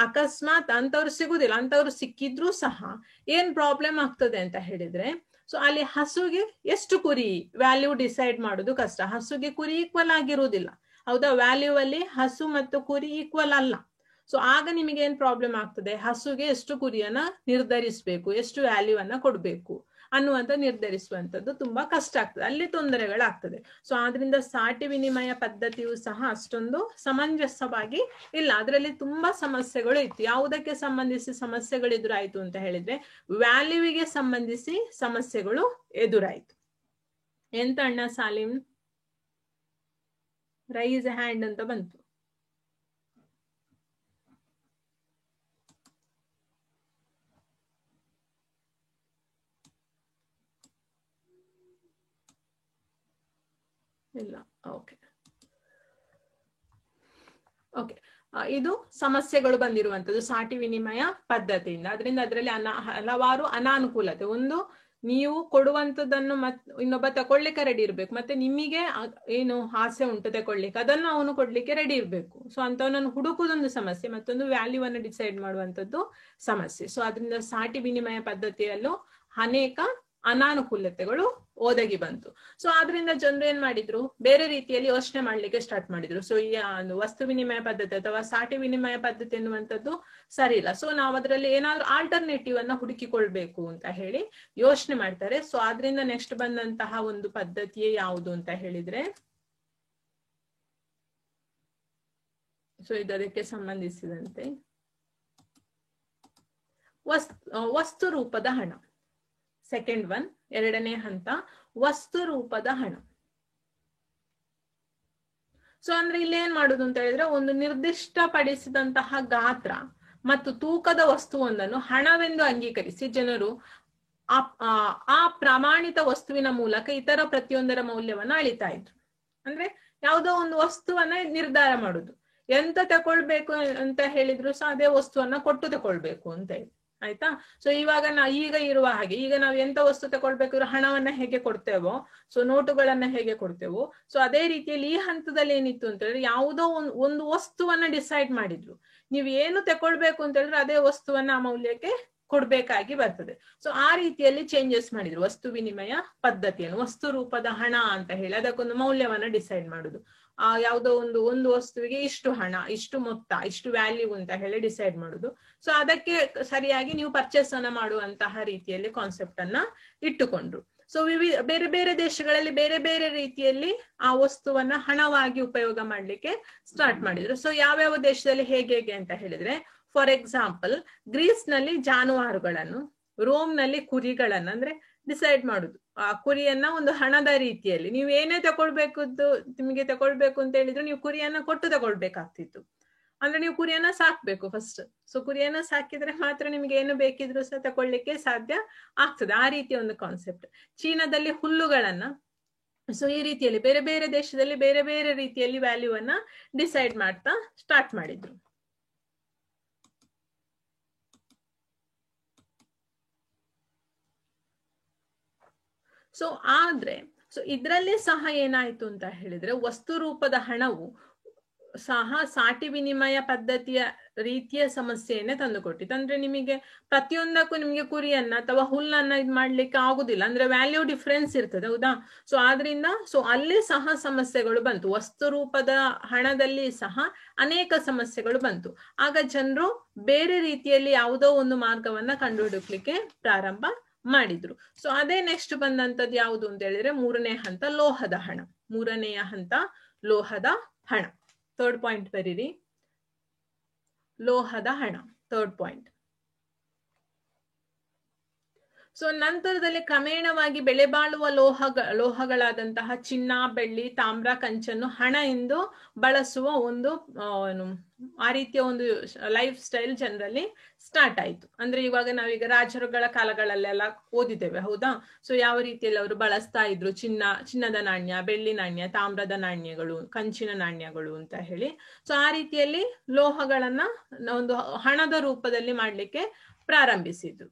ಅಕಸ್ಮಾತ್ ಅಂತವ್ರು ಸಿಗುದಿಲ್ಲ, ಅಂತವ್ರು ಸಿಕ್ಕಿದ್ರೂ ಸಹ ಏನ್ ಪ್ರಾಬ್ಲಮ್ ಆಗ್ತದೆ ಅಂತ ಹೇಳಿದ್ರೆ, ಸೊ ಅಲ್ಲಿ ಹಸುಗೆ ಎಷ್ಟು ಕುರಿ ವ್ಯಾಲ್ಯೂ ಡಿಸೈಡ್ ಮಾಡೋದು ಕಷ್ಟ. ಹಸುಗೆ ಕುರಿ ಈಕ್ವಲ್ ಆಗಿರುವುದಿಲ್ಲ, ಹೌದಾ. ವ್ಯಾಲ್ಯೂ ಅಲ್ಲಿ ಹಸು ಮತ್ತು ಕುರಿ ಈಕ್ವಲ್ ಅಲ್ಲ. ಸೊ ಆಗ ನಿಮಗೆ ಏನ್ ಪ್ರಾಬ್ಲಮ್ ಆಗ್ತದೆ, ಹಸುಗೆ ಎಷ್ಟು ಕುರಿಯನ್ನ ನಿರ್ಧರಿಸಬೇಕು, ಎಷ್ಟು ವ್ಯಾಲ್ಯೂ ಅನ್ನ ಕೊಡ್ಬೇಕು ಅನ್ನುವಂತ ನಿರ್ಧರಿಸುವಂತದ್ದು ತುಂಬಾ ಕಷ್ಟ ಆಗ್ತದೆ. ಅಲ್ಲಿ ತೊಂದರೆಗಳಾಗ್ತದೆ. ಸೊ ಆದ್ರಿಂದ ಸಾಟಿ ವಿನಿಮಯ ಪದ್ಧತಿಯು ಸಹ ಅಷ್ಟೊಂದು ಸಮಂಜಸವಾಗಿ ಇಲ್ಲ. ಅದರಲ್ಲಿ ತುಂಬಾ ಸಮಸ್ಯೆಗಳು ಇತ್ತು. ಯಾವುದಕ್ಕೆ ಸಂಬಂಧಿಸಿ ಸಮಸ್ಯೆಗಳು ಎದುರಾಯ್ತು ಅಂತ ಹೇಳಿದ್ರೆ ವ್ಯಾಲ್ಯೂವಿಗೆ ಸಂಬಂಧಿಸಿ ಸಮಸ್ಯೆಗಳು ಎದುರಾಯ್ತು. ಎಂತ ಅಣ್ಣ ಸಾಲಿಮ್, ರೈಸ್ ಹ್ಯಾಂಡ್ ಅಂತ ಬಂತು. ಇಲ್ಲ. ಓಕೆ. ಇದು ಸಮಸ್ಯೆಗಳು ಬಂದಿರುವಂತದ್ದು ಸಾಟಿ ವಿನಿಮಯ ಪದ್ಧತಿಯಿಂದ. ಅದರಲ್ಲಿ ಹಲವಾರು ಅನಾನುಕೂಲತೆ. ಒಂದು, ನೀವು ಕೊಡುವಂತದ್ದನ್ನು ಇನ್ನೊಬ್ಬ ತಕೊಳ್ಳಿಕ್ಕೆ ರೆಡಿ ಇರ್ಬೇಕು. ಮತ್ತೆ ನಿಮಗೆ ಏನು ಆಸೆ ಉಂಟು ತಕೊಳ್ಳಿಕ್ಕೆ, ಅದನ್ನು ಅವನು ಕೊಡ್ಲಿಕ್ಕೆ ರೆಡಿ ಇರ್ಬೇಕು. ಸೊ ಅಂತವನನ್ನು ಹುಡುಕುವುದೊಂದು ಸಮಸ್ಯೆ. ಮತ್ತೊಂದು ವ್ಯಾಲ್ಯೂ ಅನ್ನು ಡಿಸೈಡ್ ಮಾಡುವಂತದ್ದು ಸಮಸ್ಯೆ. ಸೊ ಅದರಿಂದ ಸಾಟಿ ವಿನಿಮಯ ಪದ್ಧತಿಯಲ್ಲೂ ಅನೇಕ ಅನಾನುಕೂಲತೆಗಳು ಒದಗಿ ಬಂತು. ಸೊ ಆದ್ರಿಂದ ಜನರು ಏನ್ ಮಾಡಿದ್ರು, ಬೇರೆ ರೀತಿಯಲ್ಲಿ ಯೋಚನೆ ಮಾಡ್ಲಿಕ್ಕೆ ಸ್ಟಾರ್ಟ್ ಮಾಡಿದ್ರು. ಸೊ ಈ ವಸ್ತು ವಿನಿಮಯ ಪದ್ಧತಿ ಅಥವಾ ಸಾಟಿ ವಿನಿಮಯ ಪದ್ಧತಿ ಎನ್ನುವಂಥದ್ದು ಸರಿ ಇಲ್ಲ. ಸೊ ನಾವು ಅದರಲ್ಲಿ ಏನಾದ್ರೂ ಆಲ್ಟರ್ನೇಟಿವ್ ಅನ್ನ ಹುಡುಕಿಕೊಳ್ಬೇಕು ಅಂತ ಹೇಳಿ ಯೋಚನೆ ಮಾಡ್ತಾರೆ. ಸೊ ಆದ್ರಿಂದ ನೆಕ್ಸ್ಟ್ ಬಂದಂತಹ ಒಂದು ಪದ್ಧತಿಯೇ ಯಾವುದು ಅಂತ ಹೇಳಿದ್ರೆ ಸೊ ಇದಕ್ಕೆ ಸಂಬಂಧಿಸಿದಂತೆ ವಸ್ತು ರೂಪದ ಹಣ. ಸೆಕೆಂಡ್ ಒನ್, ಎರಡನೇ ಹಂತ ವಸ್ತು ರೂಪದ ಹಣ. ಸೊ ಅಂದ್ರೆ ಇಲ್ಲಿ ಏನ್ ಮಾಡುದು ಅಂತ ಹೇಳಿದ್ರೆ, ಒಂದು ನಿರ್ದಿಷ್ಟ ಪಡಿಸಿದಂತಹ ಗಾತ್ರ ಮತ್ತು ತೂಕದ ವಸ್ತುವೊಂದನ್ನು ಹಣವೆಂದು ಅಂಗೀಕರಿಸಿ ಜನರು ಆ ಪ್ರಮಾಣಿತ ವಸ್ತುವಿನ ಮೂಲಕ ಇತರ ಪ್ರತಿಯೊಂದರ ಮೌಲ್ಯವನ್ನ ಅಳಿತಾ ಇದ್ರು. ಅಂದ್ರೆ ಯಾವುದೋ ಒಂದು ವಸ್ತುವನ್ನ ನಿರ್ಧಾರ ಮಾಡುದು, ಎಂತ ತಕೊಳ್ಬೇಕು ಅಂತ ಹೇಳಿದ್ರು ಸಹ ಅದೇ ವಸ್ತುವನ್ನ ಕೊಟ್ಟು ತಕೊಳ್ಬೇಕು ಅಂತ ಹೇಳಿ, ಆಯ್ತಾ. ಸೊ ಇವಾಗ ಈಗ ಇರುವ ಹಾಗೆ, ಈಗ ನಾವು ಎಂತ ವಸ್ತು ತಕೊಳ್ಬೇಕಾದ್ರೂ ಹಣವನ್ನ ಹೇಗೆ ಕೊಡ್ತೇವೋ, ಸೊ ನೋಟುಗಳನ್ನ ಹೇಗೆ ಕೊಡ್ತೇವೋ, ಸೊ ಅದೇ ರೀತಿಯಲ್ಲಿ ಈ ಹಂತದಲ್ಲಿ ಏನಿತ್ತು ಅಂತ ಹೇಳಿದ್ರೆ, ಯಾವುದೋ ಒಂದು ವಸ್ತುವನ್ನ ಡಿಸೈಡ್ ಮಾಡಿದ್ರು. ನೀವು ಏನು ತಕೊಳ್ಬೇಕು ಅಂತ ಹೇಳಿದ್ರೆ ಅದೇ ವಸ್ತುವನ್ನ ಆ ಮೌಲ್ಯಕ್ಕೆ ಕೊಡ್ಬೇಕಾಗಿ ಬರ್ತದೆ. ಸೊ ಆ ರೀತಿಯಲ್ಲಿ ಚೇಂಜಸ್ ಮಾಡಿದ್ರು ವಸ್ತು ವಿನಿಮಯ ಪದ್ಧತಿಯನ್ನು. ವಸ್ತು ರೂಪದ ಹಣ ಅಂತ ಹೇಳಿ ಅದಕ್ಕೊಂದು ಮೌಲ್ಯವನ್ನ ಡಿಸೈಡ್ ಮಾಡುದು. ಯಾವುದೋ ಒಂದು ವಸ್ತುವಿಗೆ ಇಷ್ಟು ಹಣ, ಇಷ್ಟು ಮೊತ್ತ, ಇಷ್ಟು ವ್ಯಾಲ್ಯೂ ಅಂತ ಹೇಳಿ ಡಿಸೈಡ್ ಮಾಡುದು. ಸೊ ಅದಕ್ಕೆ ಸರಿಯಾಗಿ ನೀವು ಪರ್ಚೇಸ್ ಅನ್ನ ಮಾಡುವಂತಹ ರೀತಿಯಲ್ಲಿ ಕಾನ್ಸೆಪ್ಟ್ ಅನ್ನ ಇಟ್ಟುಕೊಂಡ್ರು. ಸೊ ಬೇರೆ ಬೇರೆ ದೇಶಗಳಲ್ಲಿ ಬೇರೆ ಬೇರೆ ರೀತಿಯಲ್ಲಿ ಆ ವಸ್ತುವನ್ನ ಹಣವಾಗಿ ಉಪಯೋಗ ಮಾಡ್ಲಿಕ್ಕೆ ಸ್ಟಾರ್ಟ್ ಮಾಡಿದ್ರು. ಸೊ ಯಾವ್ಯಾವ ದೇಶದಲ್ಲಿ ಹೇಗೆ ಅಂತ ಹೇಳಿದ್ರೆ, ಫಾರ್ ಎಕ್ಸಾಂಪಲ್ ಗ್ರೀಸ್ ನಲ್ಲಿ ಜಾನುವಾರುಗಳನ್ನು, ರೋಮ್ ನಲ್ಲಿ ಕುರಿಗಳನ್ನ ಅಂದ್ರೆ ಡಿಸೈಡ್ ಮಾಡುದು. ಆ ಕುರಿಯನ್ನ ಒಂದು ಹಣದ ರೀತಿಯಲ್ಲಿ ನೀವು ಏನೇ ತಗೊಳ್ಬೇಕು, ನಿಮಗೆ ತಗೊಳ್ಬೇಕು ಅಂತ ಹೇಳಿದ್ರು ನೀವು ಕುರಿಯನ್ನ ಕೊಟ್ಟು ತಗೊಳ್ಬೇಕಾಗ್ತಿತ್ತು. ಅಂದ್ರೆ ನೀವು ಕುರಿಯನ್ನ ಸಾಕ್ಬೇಕು ಫಸ್ಟ್. ಸೊ ಕುರಿಯನ್ನ ಸಾಕಿದ್ರೆ ಮಾತ್ರ ನಿಮ್ಗೆ ಏನು ಬೇಕಿದ್ರು ಸಹ ತಗೊಳ್ಳಿಕ್ಕೆ ಸಾಧ್ಯ ಆಗ್ತದೆ. ಆ ರೀತಿಯ ಒಂದು ಕಾನ್ಸೆಪ್ಟ್. ಚೀನಾದಲ್ಲಿ ಹುಲ್ಲುಗಳನ್ನ, ಸೊ ಈ ರೀತಿಯಲ್ಲಿ ಬೇರೆ ಬೇರೆ ದೇಶದಲ್ಲಿ ಬೇರೆ ಬೇರೆ ರೀತಿಯಲ್ಲಿ ವ್ಯಾಲ್ಯೂವನ್ನ ಡಿಸೈಡ್ ಮಾಡ್ತಾ ಸ್ಟಾರ್ಟ್ ಮಾಡಿದ್ರು. ಸೊ ಇದರಲ್ಲಿ ಸಹ ಏನಾಯ್ತು ಅಂತ ಹೇಳಿದ್ರೆ, ವಸ್ತು ರೂಪದ ಹಣವು ಸಹ ಸಾಟಿ ವಿನಿಮಯ ಪದ್ಧತಿಯ ರೀತಿಯ ಸಮಸ್ಯೆಯನ್ನೇ ತಂದುಕೊಟ್ಟಿತ್ತು. ಅಂದ್ರೆ ನಿಮಗೆ ಪ್ರತಿಯೊಂದಕ್ಕೂ ನಿಮಗೆ ಕುರಿಯನ್ನ ಅಥವಾ ಹುಲ್ಲನ್ನ ಇದ್ ಮಾಡ್ಲಿಕ್ಕೆ ಆಗುದಿಲ್ಲ, ಅಂದ್ರೆ ವ್ಯಾಲ್ಯೂ ಡಿಫ್ರೆನ್ಸ್ ಇರ್ತದೆ, ಹೌದಾ. ಸೊ ಆದ್ರಿಂದ ಅಲ್ಲಿ ಸಹ ಸಮಸ್ಯೆಗಳು ಬಂತು. ವಸ್ತು ರೂಪದ ಹಣದಲ್ಲಿ ಸಹ ಅನೇಕ ಸಮಸ್ಯೆಗಳು ಬಂತು. ಆಗ ಜನರು ಬೇರೆ ರೀತಿಯಲ್ಲಿ ಯಾವುದೋ ಒಂದು ಮಾರ್ಗವನ್ನ ಕಂಡುಹುಡುಕ್ಲಿಕ್ಕೆ ಪ್ರಾರಂಭ ಮಾಡಿದ್ರು. ಸೊ ಅದೇ ನೆಕ್ಸ್ಟ್ ಬಂದಂತದ್ದು ಯಾವುದು ಅಂತ ಹೇಳಿದ್ರೆ, ಮೂರನೇ ಹಂತ ಲೋಹದ ಹಣ. ಮೂರನೆಯ ಹಂತ ಲೋಹದ ಹಣ. ಥರ್ಡ್ ಪಾಯಿಂಟ್ ಬರೀರಿ, ಲೋಹದ ಹಣ, ಥರ್ಡ್ ಪಾಯಿಂಟ್. ಸೊ ನಂತರದಲ್ಲಿ ಕ್ರಮೇಣವಾಗಿ ಬೆಲೆ ಬಾಳುವ ಲೋಹಗಳಾದಂತಹ ಚಿನ್ನ, ಬೆಳ್ಳಿ, ತಾಮ್ರ, ಕಂಚನ್ನು ಹಣ ಎಂದು ಬಳಸುವ ಒಂದು ಆ ರೀತಿಯ ಒಂದು ಲೈಫ್ ಸ್ಟೈಲ್ ಜನರಲ್ಲಿ ಸ್ಟಾರ್ಟ್ ಆಯ್ತು. ಅಂದ್ರೆ ಇವಾಗ ನಾವೀಗ ರಾಜರುಗಳ ಕಾಲಗಳಲ್ಲೆಲ್ಲ ಓದಿದ್ದೇವೆ, ಹೌದಾ. ಸೊ ಯಾವ ರೀತಿಯಲ್ಲಿ ಅವರು ಬಳಸ್ತಾ ಇದ್ರು ಚಿನ್ನದ ನಾಣ್ಯ, ಬೆಳ್ಳಿ ನಾಣ್ಯ, ತಾಮ್ರದ ನಾಣ್ಯಗಳು, ಕಂಚಿನ ನಾಣ್ಯಗಳು ಅಂತ ಹೇಳಿ. ಸೊ ಆ ರೀತಿಯಲ್ಲಿ ಲೋಹಗಳನ್ನ ಒಂದು ಹಣದ ರೂಪದಲ್ಲಿ ಮಾಡ್ಲಿಕ್ಕೆ ಪ್ರಾರಂಭಿಸಿದ್ರು.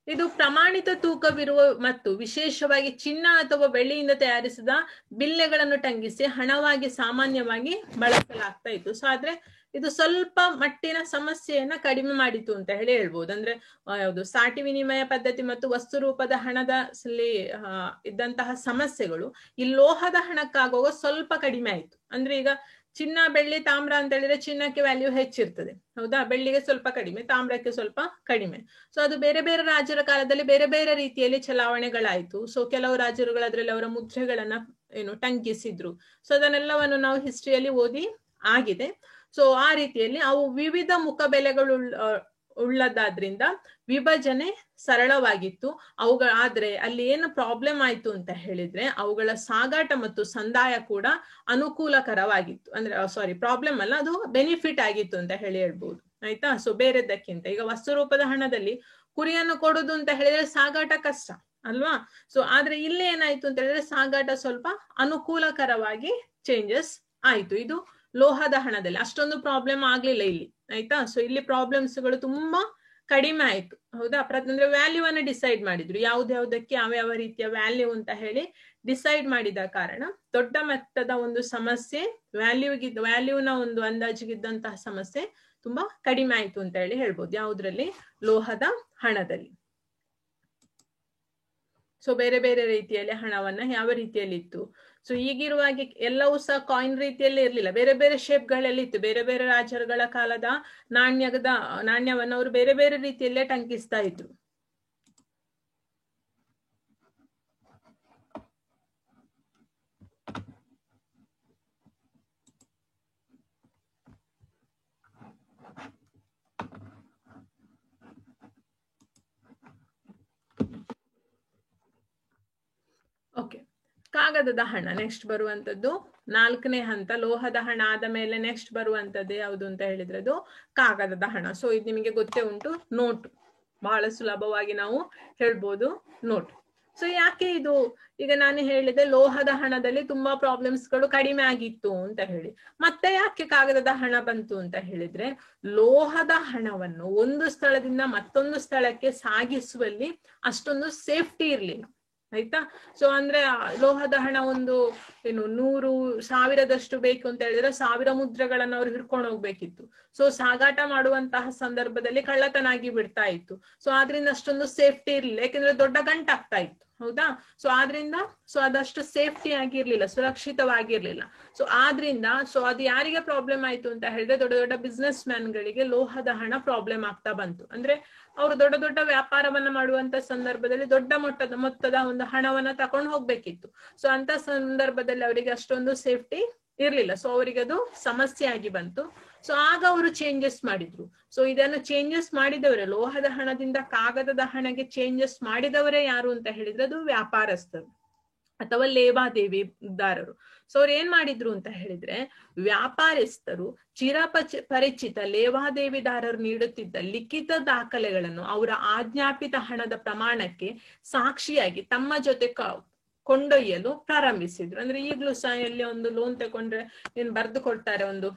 ಇದು ಪ್ರಮಾಣಿತ ತೂಕವಿರುವ ಮತ್ತು ವಿಶೇಷವಾಗಿ ಚಿನ್ನ ಅಥವಾ ಬೆಳ್ಳಿಯಿಂದ ತಯಾರಿಸಿದ ಬಿಲ್ಲೆಗಳನ್ನು ಟಂಗಿಸಿ ಹಣವಾಗಿ ಸಾಮಾನ್ಯವಾಗಿ ಬಳಸಲಾಗ್ತಾ ಇತ್ತು. ಸೊ ಆದ್ರೆ ಇದು ಸ್ವಲ್ಪ ಮಟ್ಟಿನ ಸಮಸ್ಯೆಯನ್ನ ಕಡಿಮೆ ಮಾಡಿತು ಅಂತ ಹೇಳಿ ಹೇಳ್ಬೋದು. ಅಂದ್ರೆ ಯಾವುದು ಸಾಟಿ ವಿನಿಮಯ ಪದ್ಧತಿ ಮತ್ತು ವಸ್ತು ರೂಪದ ಹಣದಲ್ಲಿ ಇದ್ದಂತಹ ಸಮಸ್ಯೆಗಳು ಈ ಲೋಹದ ಹಣಕ್ಕಾಗುವಾಗ ಸ್ವಲ್ಪ ಕಡಿಮೆ ಆಯ್ತು. ಅಂದ್ರೆ ಈಗ ಚಿನ್ನ, ಬೆಳ್ಳಿ, ತಾಮ್ರ ಅಂತ ಹೇಳಿದ್ರೆ ಚಿನ್ನಕ್ಕೆ ವ್ಯಾಲ್ಯೂ ಹೆಚ್ಚಿರ್ತದೆ, ಹೌದಾ. ಬೆಳ್ಳಿಗೆ ಸ್ವಲ್ಪ ಕಡಿಮೆ, ತಾಮ್ರಕ್ಕೆ ಸ್ವಲ್ಪ ಕಡಿಮೆ. ಸೊ ಅದು ಬೇರೆ ಬೇರೆ ರಾಜರ ಕಾಲದಲ್ಲಿ ಬೇರೆ ಬೇರೆ ರೀತಿಯಲ್ಲಿ ಚಲಾವಣೆಗಳಾಯ್ತು. ಸೊ ಕೆಲವು ರಾಜರುಗಳು ಅದರಲ್ಲಿ ಅವರ ಮುದ್ರೆಗಳನ್ನ ಟಂಕಿಸಿದ್ರು. ಸೊ ಅದನ್ನೆಲ್ಲವನ್ನು ನಾವು ಹಿಸ್ಟ್ರಿಯಲ್ಲಿ ಓದಿ ಆಗಿದೆ. ಸೊ ಆ ರೀತಿಯಲ್ಲಿ ಅವು ವಿವಿಧ ಮುಖಬೆಲೆಗಳು ಉಳ್ಳದಾದ್ರಿಂದ ವಿಭಜನೆ ಸರಳವಾಗಿತ್ತು. ಆದ್ರೆ ಅಲ್ಲಿ ಏನು ಪ್ರಾಬ್ಲಮ್ ಆಯ್ತು ಅಂತ ಹೇಳಿದ್ರೆ, ಅವುಗಳ ಸಾಗಾಟ ಮತ್ತು ಸಂದಾಯ ಕೂಡ ಅನುಕೂಲಕರವಾಗಿತ್ತು. ಅಂದ್ರೆ ಪ್ರಾಬ್ಲಮ್ ಅಲ್ಲ, ಅದು ಬೆನಿಫಿಟ್ ಆಗಿತ್ತು ಅಂತ ಹೇಳ್ಬೋದು, ಆಯ್ತಾ. ಸೊ ಬೇರೆದಕ್ಕಿಂತ ಈಗ ವಸ್ತು ರೂಪದ ಹಣದಲ್ಲಿ ಕುರಿಯನ್ನು ಕೊಡುದು ಅಂತ ಹೇಳಿದ್ರೆ ಸಾಗಾಟ ಕಷ್ಟ ಅಲ್ವಾ. ಸೊ ಆದ್ರೆ ಇಲ್ಲಿ ಏನಾಯ್ತು ಅಂತ ಹೇಳಿದ್ರೆ ಸಾಗಾಟ ಸ್ವಲ್ಪ ಅನುಕೂಲಕರವಾಗಿ ಚೇಂಜಸ್ ಆಯ್ತು. ಇದು ಲೋಹದ ಹಣದಲ್ಲಿ ಅಷ್ಟೊಂದು ಪ್ರಾಬ್ಲಮ್ ಆಗ್ಲಿಲ್ಲ ಇಲ್ಲಿ, ಆಯ್ತಾ. ಸೊ ಇಲ್ಲಿ ಪ್ರಾಬ್ಲಮ್ಸ್ಗಳು ತುಂಬಾ ಕಡಿಮೆ ಆಯ್ತು, ಹೌದಾ. ಅಂದ್ರೆ ವ್ಯಾಲ್ಯೂ ಅನ್ನ ಡಿಸೈಡ್ ಮಾಡಿದ್ರು, ಯಾವ್ದ್ಯಾವ್ದಕ್ಕೆ ಯಾವ ರೀತಿಯ ವ್ಯಾಲ್ಯೂ ಅಂತ ಹೇಳಿ ಡಿಸೈಡ್ ಮಾಡಿದ ಕಾರಣ ದೊಡ್ಡ ಮಟ್ಟದ ಒಂದು ಸಮಸ್ಯೆ, ವ್ಯಾಲ್ಯೂನ ಒಂದು ಅಂದಾಜಿಗಿದ್ದಂತಹ ಸಮಸ್ಯೆ ತುಂಬಾ ಕಡಿಮೆ ಆಯ್ತು ಅಂತ ಹೇಳಿ ಹೇಳ್ಬೋದು. ಯಾವುದ್ರಲ್ಲಿ? ಲೋಹದ ಹಣದಲ್ಲಿ. ಸೊ ಬೇರೆ ಬೇರೆ ರೀತಿಯಲ್ಲಿ ಹಣವನ್ನ ಯಾವ ರೀತಿಯಲ್ಲಿ ಇತ್ತು? ಸೊ ಈಗಿರುವಾಗೆ ಎಲ್ಲವೂ ಸಹ ಕಾಯಿನ್ ರೀತಿಯಲ್ಲಿ ಇರ್ಲಿಲ್ಲ, ಬೇರೆ ಬೇರೆ ಶೇಪ್ಗಳಲ್ಲಿ ಇತ್ತು. ಬೇರೆ ಬೇರೆ ರಾಜರುಗಳ ಕಾಲದ ನಾಣ್ಯವನ್ನು ಅವರು ಬೇರೆ ಬೇರೆ ರೀತಿಯಲ್ಲೇ ಟಂಕಿಸ್ತಾ ಇದ್ರು. ಕಾಗದದ ಹಣ ನೆಕ್ಸ್ಟ್ ಬರುವಂತದ್ದು 4ನೇ ಹಂತ. ಲೋಹದ ಹಣ ಆದ ಮೇಲೆ ನೆಕ್ಸ್ಟ್ ಬರುವಂತದ್ದು ಯಾವುದು ಅಂತ ಹೇಳಿದ್ರೆ ಅದು ಕಾಗದದ ಹಣ. ಸೊ ಇದು ನಿಮಗೆ ಗೊತ್ತೇ ಉಂಟು, ನೋಟ್. ಬಹಳ ಸುಲಭವಾಗಿ ನಾವು ಹೇಳ್ಬೋದು ನೋಟ್. ಸೊ ಯಾಕೆ ಇದು, ಈಗ ನಾನು ಹೇಳಿದೆ ಲೋಹದ ಹಣದಲ್ಲಿ ತುಂಬಾ ಪ್ರಾಬ್ಲಮ್ಸ್ಗಳು ಕಡಿಮೆ ಆಗಿತ್ತು ಅಂತ ಹೇಳಿ, ಮತ್ತೆ ಯಾಕೆ ಕಾಗದದ ಹಣ ಬಂತು ಅಂತ ಹೇಳಿದ್ರೆ, ಲೋಹದ ಹಣವನ್ನು ಒಂದು ಸ್ಥಳದಿಂದ ಮತ್ತೊಂದು ಸ್ಥಳಕ್ಕೆ ಸಾಗಿಸುವಲ್ಲಿ ಅಷ್ಟೊಂದು ಸೇಫ್ಟಿ ಇರ್ಲಿಲ್ಲ, ಆಯ್ತಾ. ಸೊ ಅಂದ್ರೆ ಲೋಹದ ಹಣ ಒಂದು 100,000 ಬೇಕು ಅಂತ ಹೇಳಿದ್ರೆ 1000 ಮುದ್ರೆಗಳನ್ನು ಅವ್ರು ಹಿಡ್ಕೊಂಡು ಹೋಗ್ಬೇಕಿತ್ತು. ಸೊ ಸಾಗಾಟ ಮಾಡುವಂತಹ ಸಂದರ್ಭದಲ್ಲಿ ಕಳ್ಳತನ ಆಗಿ ಬಿಡ್ತಾ ಇತ್ತು. ಸೊ ಆದ್ರಿಂದ ಅಷ್ಟೊಂದು ಸೇಫ್ಟಿ ಇರ್ಲಿಲ್ಲ, ಯಾಕಂದ್ರೆ ದೊಡ್ಡ ಗಂಟಾಗ್ತಾ ಇತ್ತು, ಹೌದಾ. ಸೊ ಆದ್ರಿಂದ ಅದಷ್ಟು ಸೇಫ್ಟಿ ಆಗಿರ್ಲಿಲ್ಲ, ಸುರಕ್ಷಿತವಾಗಿರ್ಲಿಲ್ಲ. ಸೊ ಆದ್ರಿಂದ ಅದು ಯಾರಿಗೆ ಪ್ರಾಬ್ಲಮ್ ಆಯ್ತು ಅಂತ ಹೇಳಿದ್ರೆ, ದೊಡ್ಡ ದೊಡ್ಡ ಬಿಸ್ನೆಸ್ ಮ್ಯಾನ್ಗಳಿಗೆ ಲೋಹದ ಹಣ ಪ್ರಾಬ್ಲಮ್ ಆಗ್ತಾ ಬಂತು. ಅಂದ್ರೆ ಅವರು ದೊಡ್ಡ ದೊಡ್ಡ ವ್ಯಾಪಾರವನ್ನ ಮಾಡುವಂತ ಸಂದರ್ಭದಲ್ಲಿ ದೊಡ್ಡ ಮೊತ್ತದ ಒಂದು ಹಣವನ್ನ ತಕೊಂಡು ಹೋಗ್ಬೇಕಿತ್ತು. ಸೊ ಅಂತ ಸಂದರ್ಭದಲ್ಲಿ ಅವರಿಗೆ ಅಷ್ಟೊಂದು ಸೇಫ್ಟಿ ಇರ್ಲಿಲ್ಲ. ಸೊ ಅವರಿಗೆ ಅದು ಸಮಸ್ಯೆ ಆಗಿ ಬಂತು. ಸೊ ಆಗ ಅವರು ಚೇಂಜಸ್ ಮಾಡಿದ್ರು. ಸೊ ಇದನ್ನು ಚೇಂಜಸ್ ಮಾಡಿದವರೇ, ಲೋಹದ ಹಣದಿಂದ ಕಾಗದದ ಹಣಕ್ಕೆ ಚೇಂಜಸ್ ಮಾಡಿದವರೇ ಯಾರು ಅಂತ ಹೇಳಿದ್ರೆ ಅದು ವ್ಯಾಪಾರಸ್ಥರು ಅಥವಾ ಲೇವಾದೇವಿದಾರರು. ಸೊ ಅವ್ರು ಏನ್ ಮಾಡಿದ್ರು ಅಂತ ಹೇಳಿದ್ರೆ, ವ್ಯಾಪಾರಸ್ಥರು ಪರಿಚಿತ ಲೇವಾದೇವಿದಾರರು ನೀಡುತ್ತಿದ್ದ ಲಿಖಿತ ದಾಖಲೆಗಳನ್ನು ಅವರ ಆಜ್ಞಾಪಿತ ಹಣದ ಪ್ರಮಾಣಕ್ಕೆ ಸಾಕ್ಷಿಯಾಗಿ ತಮ್ಮ ಜೊತೆ ಕೊಂಡೊಯ್ಯಲು ಪ್ರಾರಂಭಿಸಿದ್ರು. ಅಂದ್ರೆ ಈಗಲೂ ಸಹ ಎಲ್ಲಿ ಒಂದು ಲೋನ್ ತಗೊಂಡ್ರೆ ಏನ್ ಬರ್ದು ಕೊಡ್ತಾರೆ ಒಂದು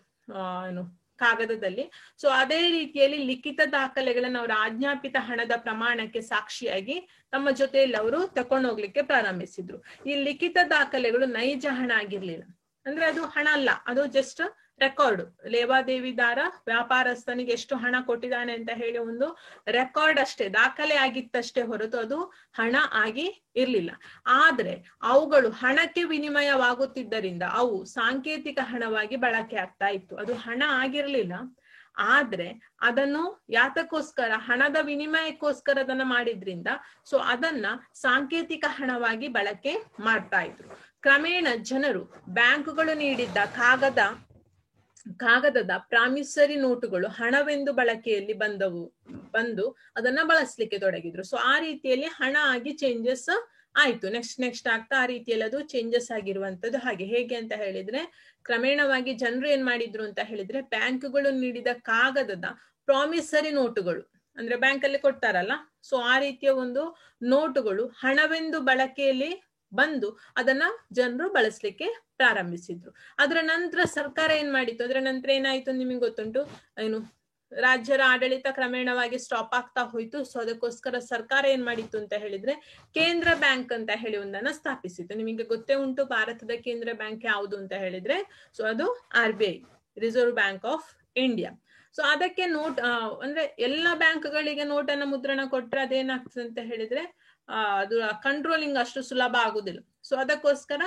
ಕಾಗದದಲ್ಲಿ. ಸೊ ಅದೇ ರೀತಿಯಲ್ಲಿ ಲಿಖಿತ ದಾಖಲೆಗಳನ್ನು ಅವರ ಆಜ್ಞಾಪಿತ ಹಣದ ಪ್ರಮಾಣಕ್ಕೆ ಸಾಕ್ಷಿಯಾಗಿ ತಮ್ಮ ಜೊತೆಯಲ್ಲಿ ಅವರು ತಕೊಂಡೋಗ್ಲಿಕ್ಕೆ ಪ್ರಾರಂಭಿಸಿದ್ರು. ಈ ಲಿಖಿತ ದಾಖಲೆಗಳು ನೈಜ ಹಣ ಆಗಿರ್ಲಿಲ್ಲ, ಅಂದ್ರೆ ಅದು ಹಣ ಅಲ್ಲ, ಅದು ಜಸ್ಟ್ ರೆಕಾರ್ಡ್. ಲೇವಾದೇವಿದಾರ ವ್ಯಾಪಾರಸ್ಥನಿಗೆ ಎಷ್ಟು ಹಣ ಕೊಟ್ಟಿದ್ದಾನೆ ಅಂತ ಹೇಳಿ ಒಂದು ರೆಕಾರ್ಡ್ ಅಷ್ಟೇ, ದಾಖಲೆ ಆಗಿತ್ತಷ್ಟೇ ಹೊರತು ಅದು ಹಣ ಆಗಿ ಇರ್ಲಿಲ್ಲ. ಆದ್ರೆ ಅವುಗಳು ಹಣಕ್ಕೆ ವಿನಿಮಯವಾಗುತ್ತಿದ್ದರಿಂದ ಅವು ಸಾಂಕೇತಿಕ ಹಣವಾಗಿ ಬಳಕೆ ಆಗ್ತಾ ಇತ್ತು. ಅದು ಹಣ ಆಗಿರ್ಲಿಲ್ಲ, ಆದ್ರೆ ಅದನ್ನು ಯಾತಕ್ಕೋಸ್ಕರ, ಹಣದ ವಿನಿಮಯಕ್ಕೋಸ್ಕರ ಅದನ್ನ ಮಾಡಿದ್ರಿಂದ ಸೊ ಅದನ್ನ ಸಾಂಕೇತಿಕ ಹಣವಾಗಿ ಬಳಕೆ ಮಾಡ್ತಾ ಇದ್ರು. ಕ್ರಮೇಣ ಜನರು ಬ್ಯಾಂಕುಗಳು ನೀಡಿದ್ದ ಕಾಗದದ ಪ್ರಾಮಿಸರಿ ನೋಟುಗಳು ಹಣವೆಂದು ಬಳಕೆಯಲ್ಲಿ ಬಂದು ಅದನ್ನ ಬಳಸಲಿಕ್ಕೆ ತೊಡಗಿದ್ರು. ಸೊ ಆ ರೀತಿಯಲ್ಲಿ ಹಣ ಆಗಿ ಚೇಂಜಸ್ ಆಯ್ತು. ನೆಕ್ಸ್ಟ್ ಆಗ್ತಾ ಆ ರೀತಿಯಲ್ಲಿ ಅದು ಚೇಂಜಸ್ ಆಗಿರುವಂತದ್ದು. ಹೇಗೆ ಅಂತ ಹೇಳಿದ್ರೆ, ಕ್ರಮೇಣವಾಗಿ ಜನರು ಏನ್ ಮಾಡಿದ್ರು ಅಂತ ಹೇಳಿದ್ರೆ, ಬ್ಯಾಂಕುಗಳು ನೀಡಿದ ಕಾಗದದ ಪ್ರಾಮಿಸರಿ ನೋಟುಗಳು, ಅಂದ್ರೆ ಬ್ಯಾಂಕ್ ಅಲ್ಲಿ ಕೊಡ್ತಾರಲ್ಲ, ಸೊ ಆ ರೀತಿಯ ಒಂದು ನೋಟುಗಳು ಹಣವೆಂದು ಬಳಕೆಯಲ್ಲಿ ಬಂದು ಅದನ್ನ ಜನರು ಬಳಸಲಿಕ್ಕೆ ಪ್ರಾರಂಭಿಸಿದ್ರು. ಅದರ ನಂತರ ಸರ್ಕಾರ ಏನ್ ಮಾಡಿತ್ತು, ಅದರ ನಂತರ ಏನಾಯ್ತು ನಿಮಗೆ ಗೊತ್ತುಂಟು, ರಾಜ್ಯರ ಆಡಳಿತ ಕ್ರಮೇಣವಾಗಿ ಸ್ಟಾಪ್ ಆಗ್ತಾ ಹೋಯ್ತು. ಸೊ ಅದಕ್ಕೋಸ್ಕರ ಸರ್ಕಾರ ಏನ್ ಮಾಡಿತ್ತು ಅಂತ ಹೇಳಿದ್ರೆ, ಕೇಂದ್ರ ಬ್ಯಾಂಕ್ ಅಂತ ಹೇಳಿ ಒಂದನ್ನ ಸ್ಥಾಪಿಸಿತ್ತು. ನಿಮಗೆ ಗೊತ್ತೇ ಉಂಟು ಭಾರತದ ಕೇಂದ್ರ ಬ್ಯಾಂಕ್ ಯಾವುದು ಅಂತ ಹೇಳಿದ್ರೆ, ಸೊ ಅದು RBI, reserve bank of India. So ಅದಕ್ಕೆ ನೋಟ್ ಅಂದ್ರೆ ಎಲ್ಲ ಬ್ಯಾಂಕ್ಗಳಿಗೆ ನೋಟನ್ನ ಮುದ್ರಣ ಕೊಟ್ರೆ ಅದೇನಾಗ್ತದೆ ಅಂತ ಹೇಳಿದ್ರೆ ಅದು ಕಂಟ್ರೋಲಿಂಗ್ ಅಷ್ಟು ಸುಲಭ ಆಗುದಿಲ್ಲ. ಸೊ ಅದಕ್ಕೋಸ್ಕರ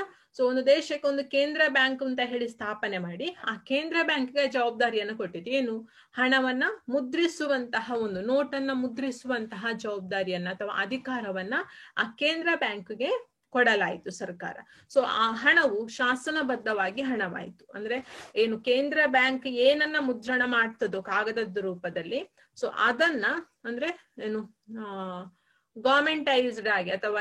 ಒಂದು ದೇಶಕ್ಕೆ ಒಂದು ಕೇಂದ್ರ ಬ್ಯಾಂಕ್ ಅಂತ ಹೇಳಿ ಸ್ಥಾಪನೆ ಮಾಡಿ ಆ ಕೇಂದ್ರ ಬ್ಯಾಂಕ್ಗೆ ಜವಾಬ್ದಾರಿಯನ್ನು ಕೊಟ್ಟಿತ್ತು. ಏನು, ಹಣವನ್ನ ಮುದ್ರಿಸುವಂತಹ ಒಂದು ನೋಟನ್ನ ಮುದ್ರಿಸುವಂತಹ ಜವಾಬ್ದಾರಿಯನ್ನ ಅಥವಾ ಅಧಿಕಾರವನ್ನ ಆ ಕೇಂದ್ರ ಬ್ಯಾಂಕ್ಗೆ ಕೊಡಲಾಯಿತು ಸರ್ಕಾರ. ಸೊ ಆ ಹಣವು ಶಾಸನಬದ್ಧವಾಗಿ ಹಣವಾಯಿತು. ಅಂದ್ರೆ ಏನು, ಕೇಂದ್ರ ಬ್ಯಾಂಕ್ ಏನನ್ನ ಮುದ್ರಣ ಮಾಡ್ತದೋ ಕಾಗದದ ರೂಪದಲ್ಲಿ, ಸೊ ಅದನ್ನ ಅಂದ್ರೆ ಏನು ಗವರ್ಮೆಂಟೈಸ್ಡ್ ಆಗಿ ಅಥವಾ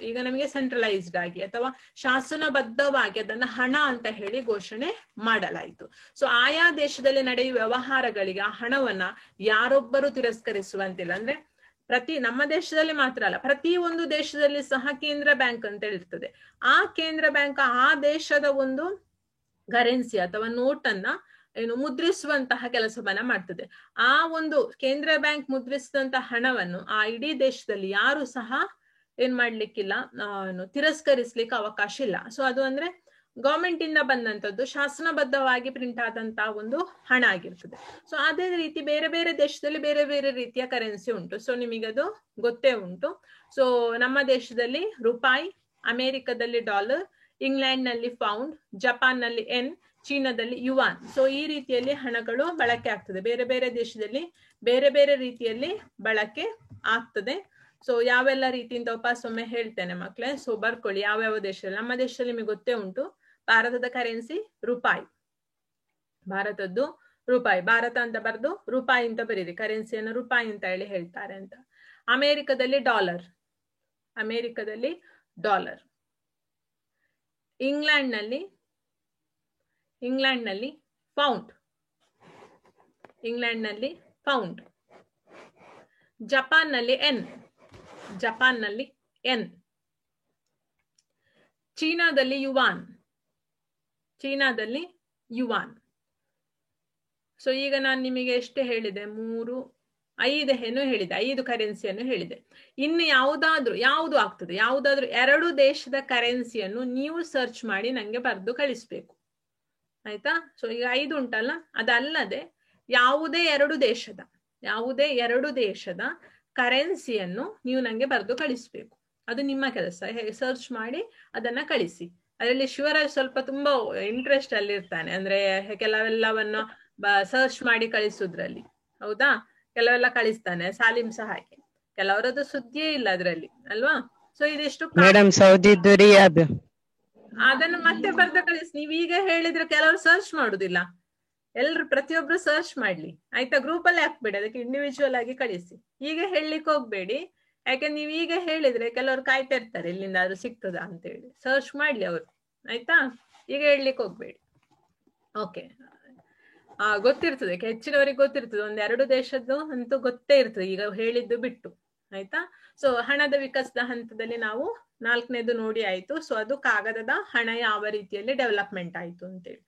ಈಗ ನಮಗೆ ಸೆಂಟ್ರಲೈಸ್ಡ್ ಆಗಿ ಅಥವಾ ಶಾಸನಬದ್ಧವಾಗಿ ಅದನ್ನ ಹಣ ಅಂತ ಹೇಳಿ ಘೋಷಣೆ ಮಾಡಲಾಯಿತು. ಸೊ ಆಯಾ ದೇಶದಲ್ಲಿ ನಡೆಯುವ ವ್ಯವಹಾರಗಳಿಗೆ ಆ ಹಣವನ್ನ ಯಾರೊಬ್ಬರು ತಿರಸ್ಕರಿಸುವಂತಿಲ್ಲ. ಅಂದ್ರೆ ನಮ್ಮ ದೇಶದಲ್ಲಿ ಮಾತ್ರ ಅಲ್ಲ, ಪ್ರತಿ ಒಂದು ದೇಶದಲ್ಲಿ ಸಹ ಕೇಂದ್ರ ಬ್ಯಾಂಕ್ ಅಂತ ಹೇಳಿರ್ತದೆ. ಆ ಕೇಂದ್ರ ಬ್ಯಾಂಕ್ ಆ ದೇಶದ ಒಂದು ಕರೆನ್ಸಿ ಅಥವಾ ನೋಟನ್ನ ಮುದ್ರಿಸುವಂತಹ ಕೆಲಸವನ್ನ ಮಾಡ್ತದೆ. ಆ ಒಂದು ಕೇಂದ್ರ ಬ್ಯಾಂಕ್ ಮುದ್ರಿಸಿದಂತಹ ಹಣವನ್ನು ಆ ಇಡೀ ದೇಶದಲ್ಲಿ ಯಾರು ಸಹ ಏನ್ ಮಾಡ್ಲಿಕ್ಕಿಲ್ಲ, ತಿರಸ್ಕರಿಸ್ಲಿಕ್ಕೆ ಅವಕಾಶ ಇಲ್ಲ. ಸೊ ಅದು ಅಂದ್ರೆ ಗವರ್ಮೆಂಟ್ ಇಂದ ಬಂದಂತದ್ದು ಶಾಸನಬದ್ಧವಾಗಿ ಪ್ರಿಂಟ್ ಆದಂತಹ ಒಂದು ಹಣ ಆಗಿರ್ತದೆ. ಸೊ ಅದೇ ರೀತಿ ಬೇರೆ ಬೇರೆ ದೇಶದಲ್ಲಿ ಬೇರೆ ಬೇರೆ ರೀತಿಯ ಕರೆನ್ಸಿ ಉಂಟು. ಸೊ ನಿಮಗದು ಗೊತ್ತೇ ಉಂಟು. ಸೊ ನಮ್ಮ ದೇಶದಲ್ಲಿ ರೂಪಾಯಿ, ಅಮೆರಿಕದಲ್ಲಿ ಡಾಲರ್, ಇಂಗ್ಲೆಂಡ್ ನಲ್ಲಿ ಪೌಂಡ್, ಜಪಾನ್ ನಲ್ಲಿ ಯೆನ್, ಚೀನಾದಲ್ಲಿ ಯುವಾನ್. ಸೊ ಈ ರೀತಿಯಲ್ಲಿ ಹಣಗಳು ಬಳಕೆ ಆಗ್ತದೆ. ಬೇರೆ ಬೇರೆ ದೇಶದಲ್ಲಿ ಬೇರೆ ಬೇರೆ ರೀತಿಯಲ್ಲಿ ಬಳಕೆ ಆಗ್ತದೆ. ಸೊ ಯಾವೆಲ್ಲ ರೀತಿಯಿಂದ ಒಮ್ಮೆ ಹೇಳ್ತೇನೆ ಮಕ್ಕಳೇ, ಸೊ ಬರ್ಕೊಳ್ಳಿ ಯಾವ್ಯಾವ ದೇಶದಲ್ಲಿ. ನಮ್ಮ ದೇಶದಲ್ಲಿ ನಿಮಗೆ ಗೊತ್ತೇ ಉಂಟು, ಭಾರತದ ಕರೆನ್ಸಿ ರೂಪಾಯಿ, ಭಾರತದ್ದು ರೂಪಾಯಿ, ಭಾರತ ಅಂತ ಬರೆದು ರೂಪಾಯಿ ಅಂತ ಬರೀರಿ, ಕರೆನ್ಸಿಯನ್ನು ರೂಪಾಯಿ ಅಂತ ಹೇಳಿ ಹೇಳ್ತಾರೆ ಅಂತ. ಅಮೆರಿಕದಲ್ಲಿ ಡಾಲರ್, ಅಮೆರಿಕದಲ್ಲಿ ಡಾಲರ್. ಇಂಗ್ಲೆಂಡ್ನಲ್ಲಿ ಪೌಂಡ್. ಇಂಗ್ಲೆಂಡ್ನಲ್ಲಿ ಪೌಂಡ್. ಜಪಾನ್ನಲ್ಲಿ ಎನ್. ಚೀನಾದಲ್ಲಿ ಯುವಾನ್. ಸೊ ಈಗ ನಾನು ನಿಮಗೆ ಎಷ್ಟು ಹೇಳಿದೆ? 5 ಕರೆನ್ಸಿಯನ್ನು ಹೇಳಿದೆ. ಇನ್ನು ಯಾವುದು ಆಗ್ತದೆ? ಯಾವುದಾದ್ರೂ 2 ದೇಶದ ಕರೆನ್ಸಿಯನ್ನು ನೀವು ಸರ್ಚ್ ಮಾಡಿ ನಂಗೆ ಬರೆದು ಕಳಿಸ್ಬೇಕು, ಆಯ್ತಾ? ಸೊ ಈಗ 5 ಉಂಟಲ್ಲ, ಅದಲ್ಲದೆ ಯಾವುದೇ 2 ದೇಶದ ಕರೆನ್ಸಿಯನ್ನು ನೀವು ನಂಗೆ ಬರೆದು ಕಳಿಸ್ಬೇಕು. ಅದು ನಿಮ್ಮ ಕೆಲಸ. ಸರ್ಚ್ ಮಾಡಿ ಅದನ್ನ ಕಳಿಸಿ. ಅದರಲ್ಲಿ ಶಿವರಾಜ್ ಸ್ವಲ್ಪ ತುಂಬಾ ಇಂಟ್ರೆಸ್ಟ್ ಅಲ್ಲಿ ಇರ್ತಾನೆ, ಅಂದ್ರೆ ಕೆಲವೆಲ್ಲವನ್ನು ಸರ್ಚ್ ಮಾಡಿ ಕಳಿಸುದ್ರಲ್ಲಿ. ಹೌದಾ? ಕೆಲವೆಲ್ಲ ಕಳಿಸ್ತಾನೆ. ಸಾಲಿಂ ಸಹ ಹಾಗೆ. ಕೆಲವರದ್ದು ಸುದ್ದಿಯೇ ಇಲ್ಲ ಅದ್ರಲ್ಲಿ, ಅಲ್ವಾ? ಸೊ ಇದಿಷ್ಟು ಅದನ್ನು ಮತ್ತೆ ಬರ್ದ ಕಳಿಸಿ. ನೀವ್ ಈಗ ಹೇಳಿದ್ರೆ ಕೆಲವರು ಸರ್ಚ್ ಮಾಡುದಿಲ್ಲ. ಪ್ರತಿಯೊಬ್ರು ಸರ್ಚ್ ಮಾಡ್ಲಿ, ಆಯ್ತಾ? ಗ್ರೂಪ್ ಅಲ್ಲಿ ಹಾಕ್ಬೇಡಿ, ಅದಕ್ಕೆ ಇಂಡಿವಿಜುವಲ್ ಆಗಿ ಕಳಿಸಿ. ಈಗ ಹೇಳಲಿಕ್ಕೆ ಹೋಗ್ಬೇಡಿ, ಯಾಕೆ ನೀವ್ ಈಗ ಹೇಳಿದ್ರೆ ಕೆಲವರು ಕಾಯ್ತಾ ಇರ್ತಾರೆ ಎಲ್ಲಿಂದ ಅದು ಸಿಗ್ತದ ಅಂತ ಹೇಳಿ. ಸರ್ಚ್ ಮಾಡ್ಲಿ ಅವರು, ಆಯ್ತಾ? ಈಗ ಹೇಳಲಿಕ್ಕೆ ಹೋಗ್ಬೇಡಿ. ಓಕೆ, ಗೊತ್ತಿರ್ತದೆ, ಹೆಚ್ಚಿನವರಿಗೆ ಗೊತ್ತಿರ್ತದೆ. 1-2 ದೇಶದ್ದು ಅಂತೂ ಗೊತ್ತೇ ಇರ್ತದೆ ಈಗ ಹೇಳಿದ್ದು ಬಿಟ್ಟು, ಆಯ್ತಾ? ಸೊ ಹಣದ ವಿಕಾಸದ ಹಂತದಲ್ಲಿ ನಾವು 4ನೇದು ನೋಡಿ ಆಯ್ತು. ಸೊ ಅದು ಕಾಗದದ ಹಣ ಯಾವ ರೀತಿಯಲ್ಲಿ ಡೆವಲಪ್ಮೆಂಟ್ ಆಯ್ತು ಅಂತೇಳಿ.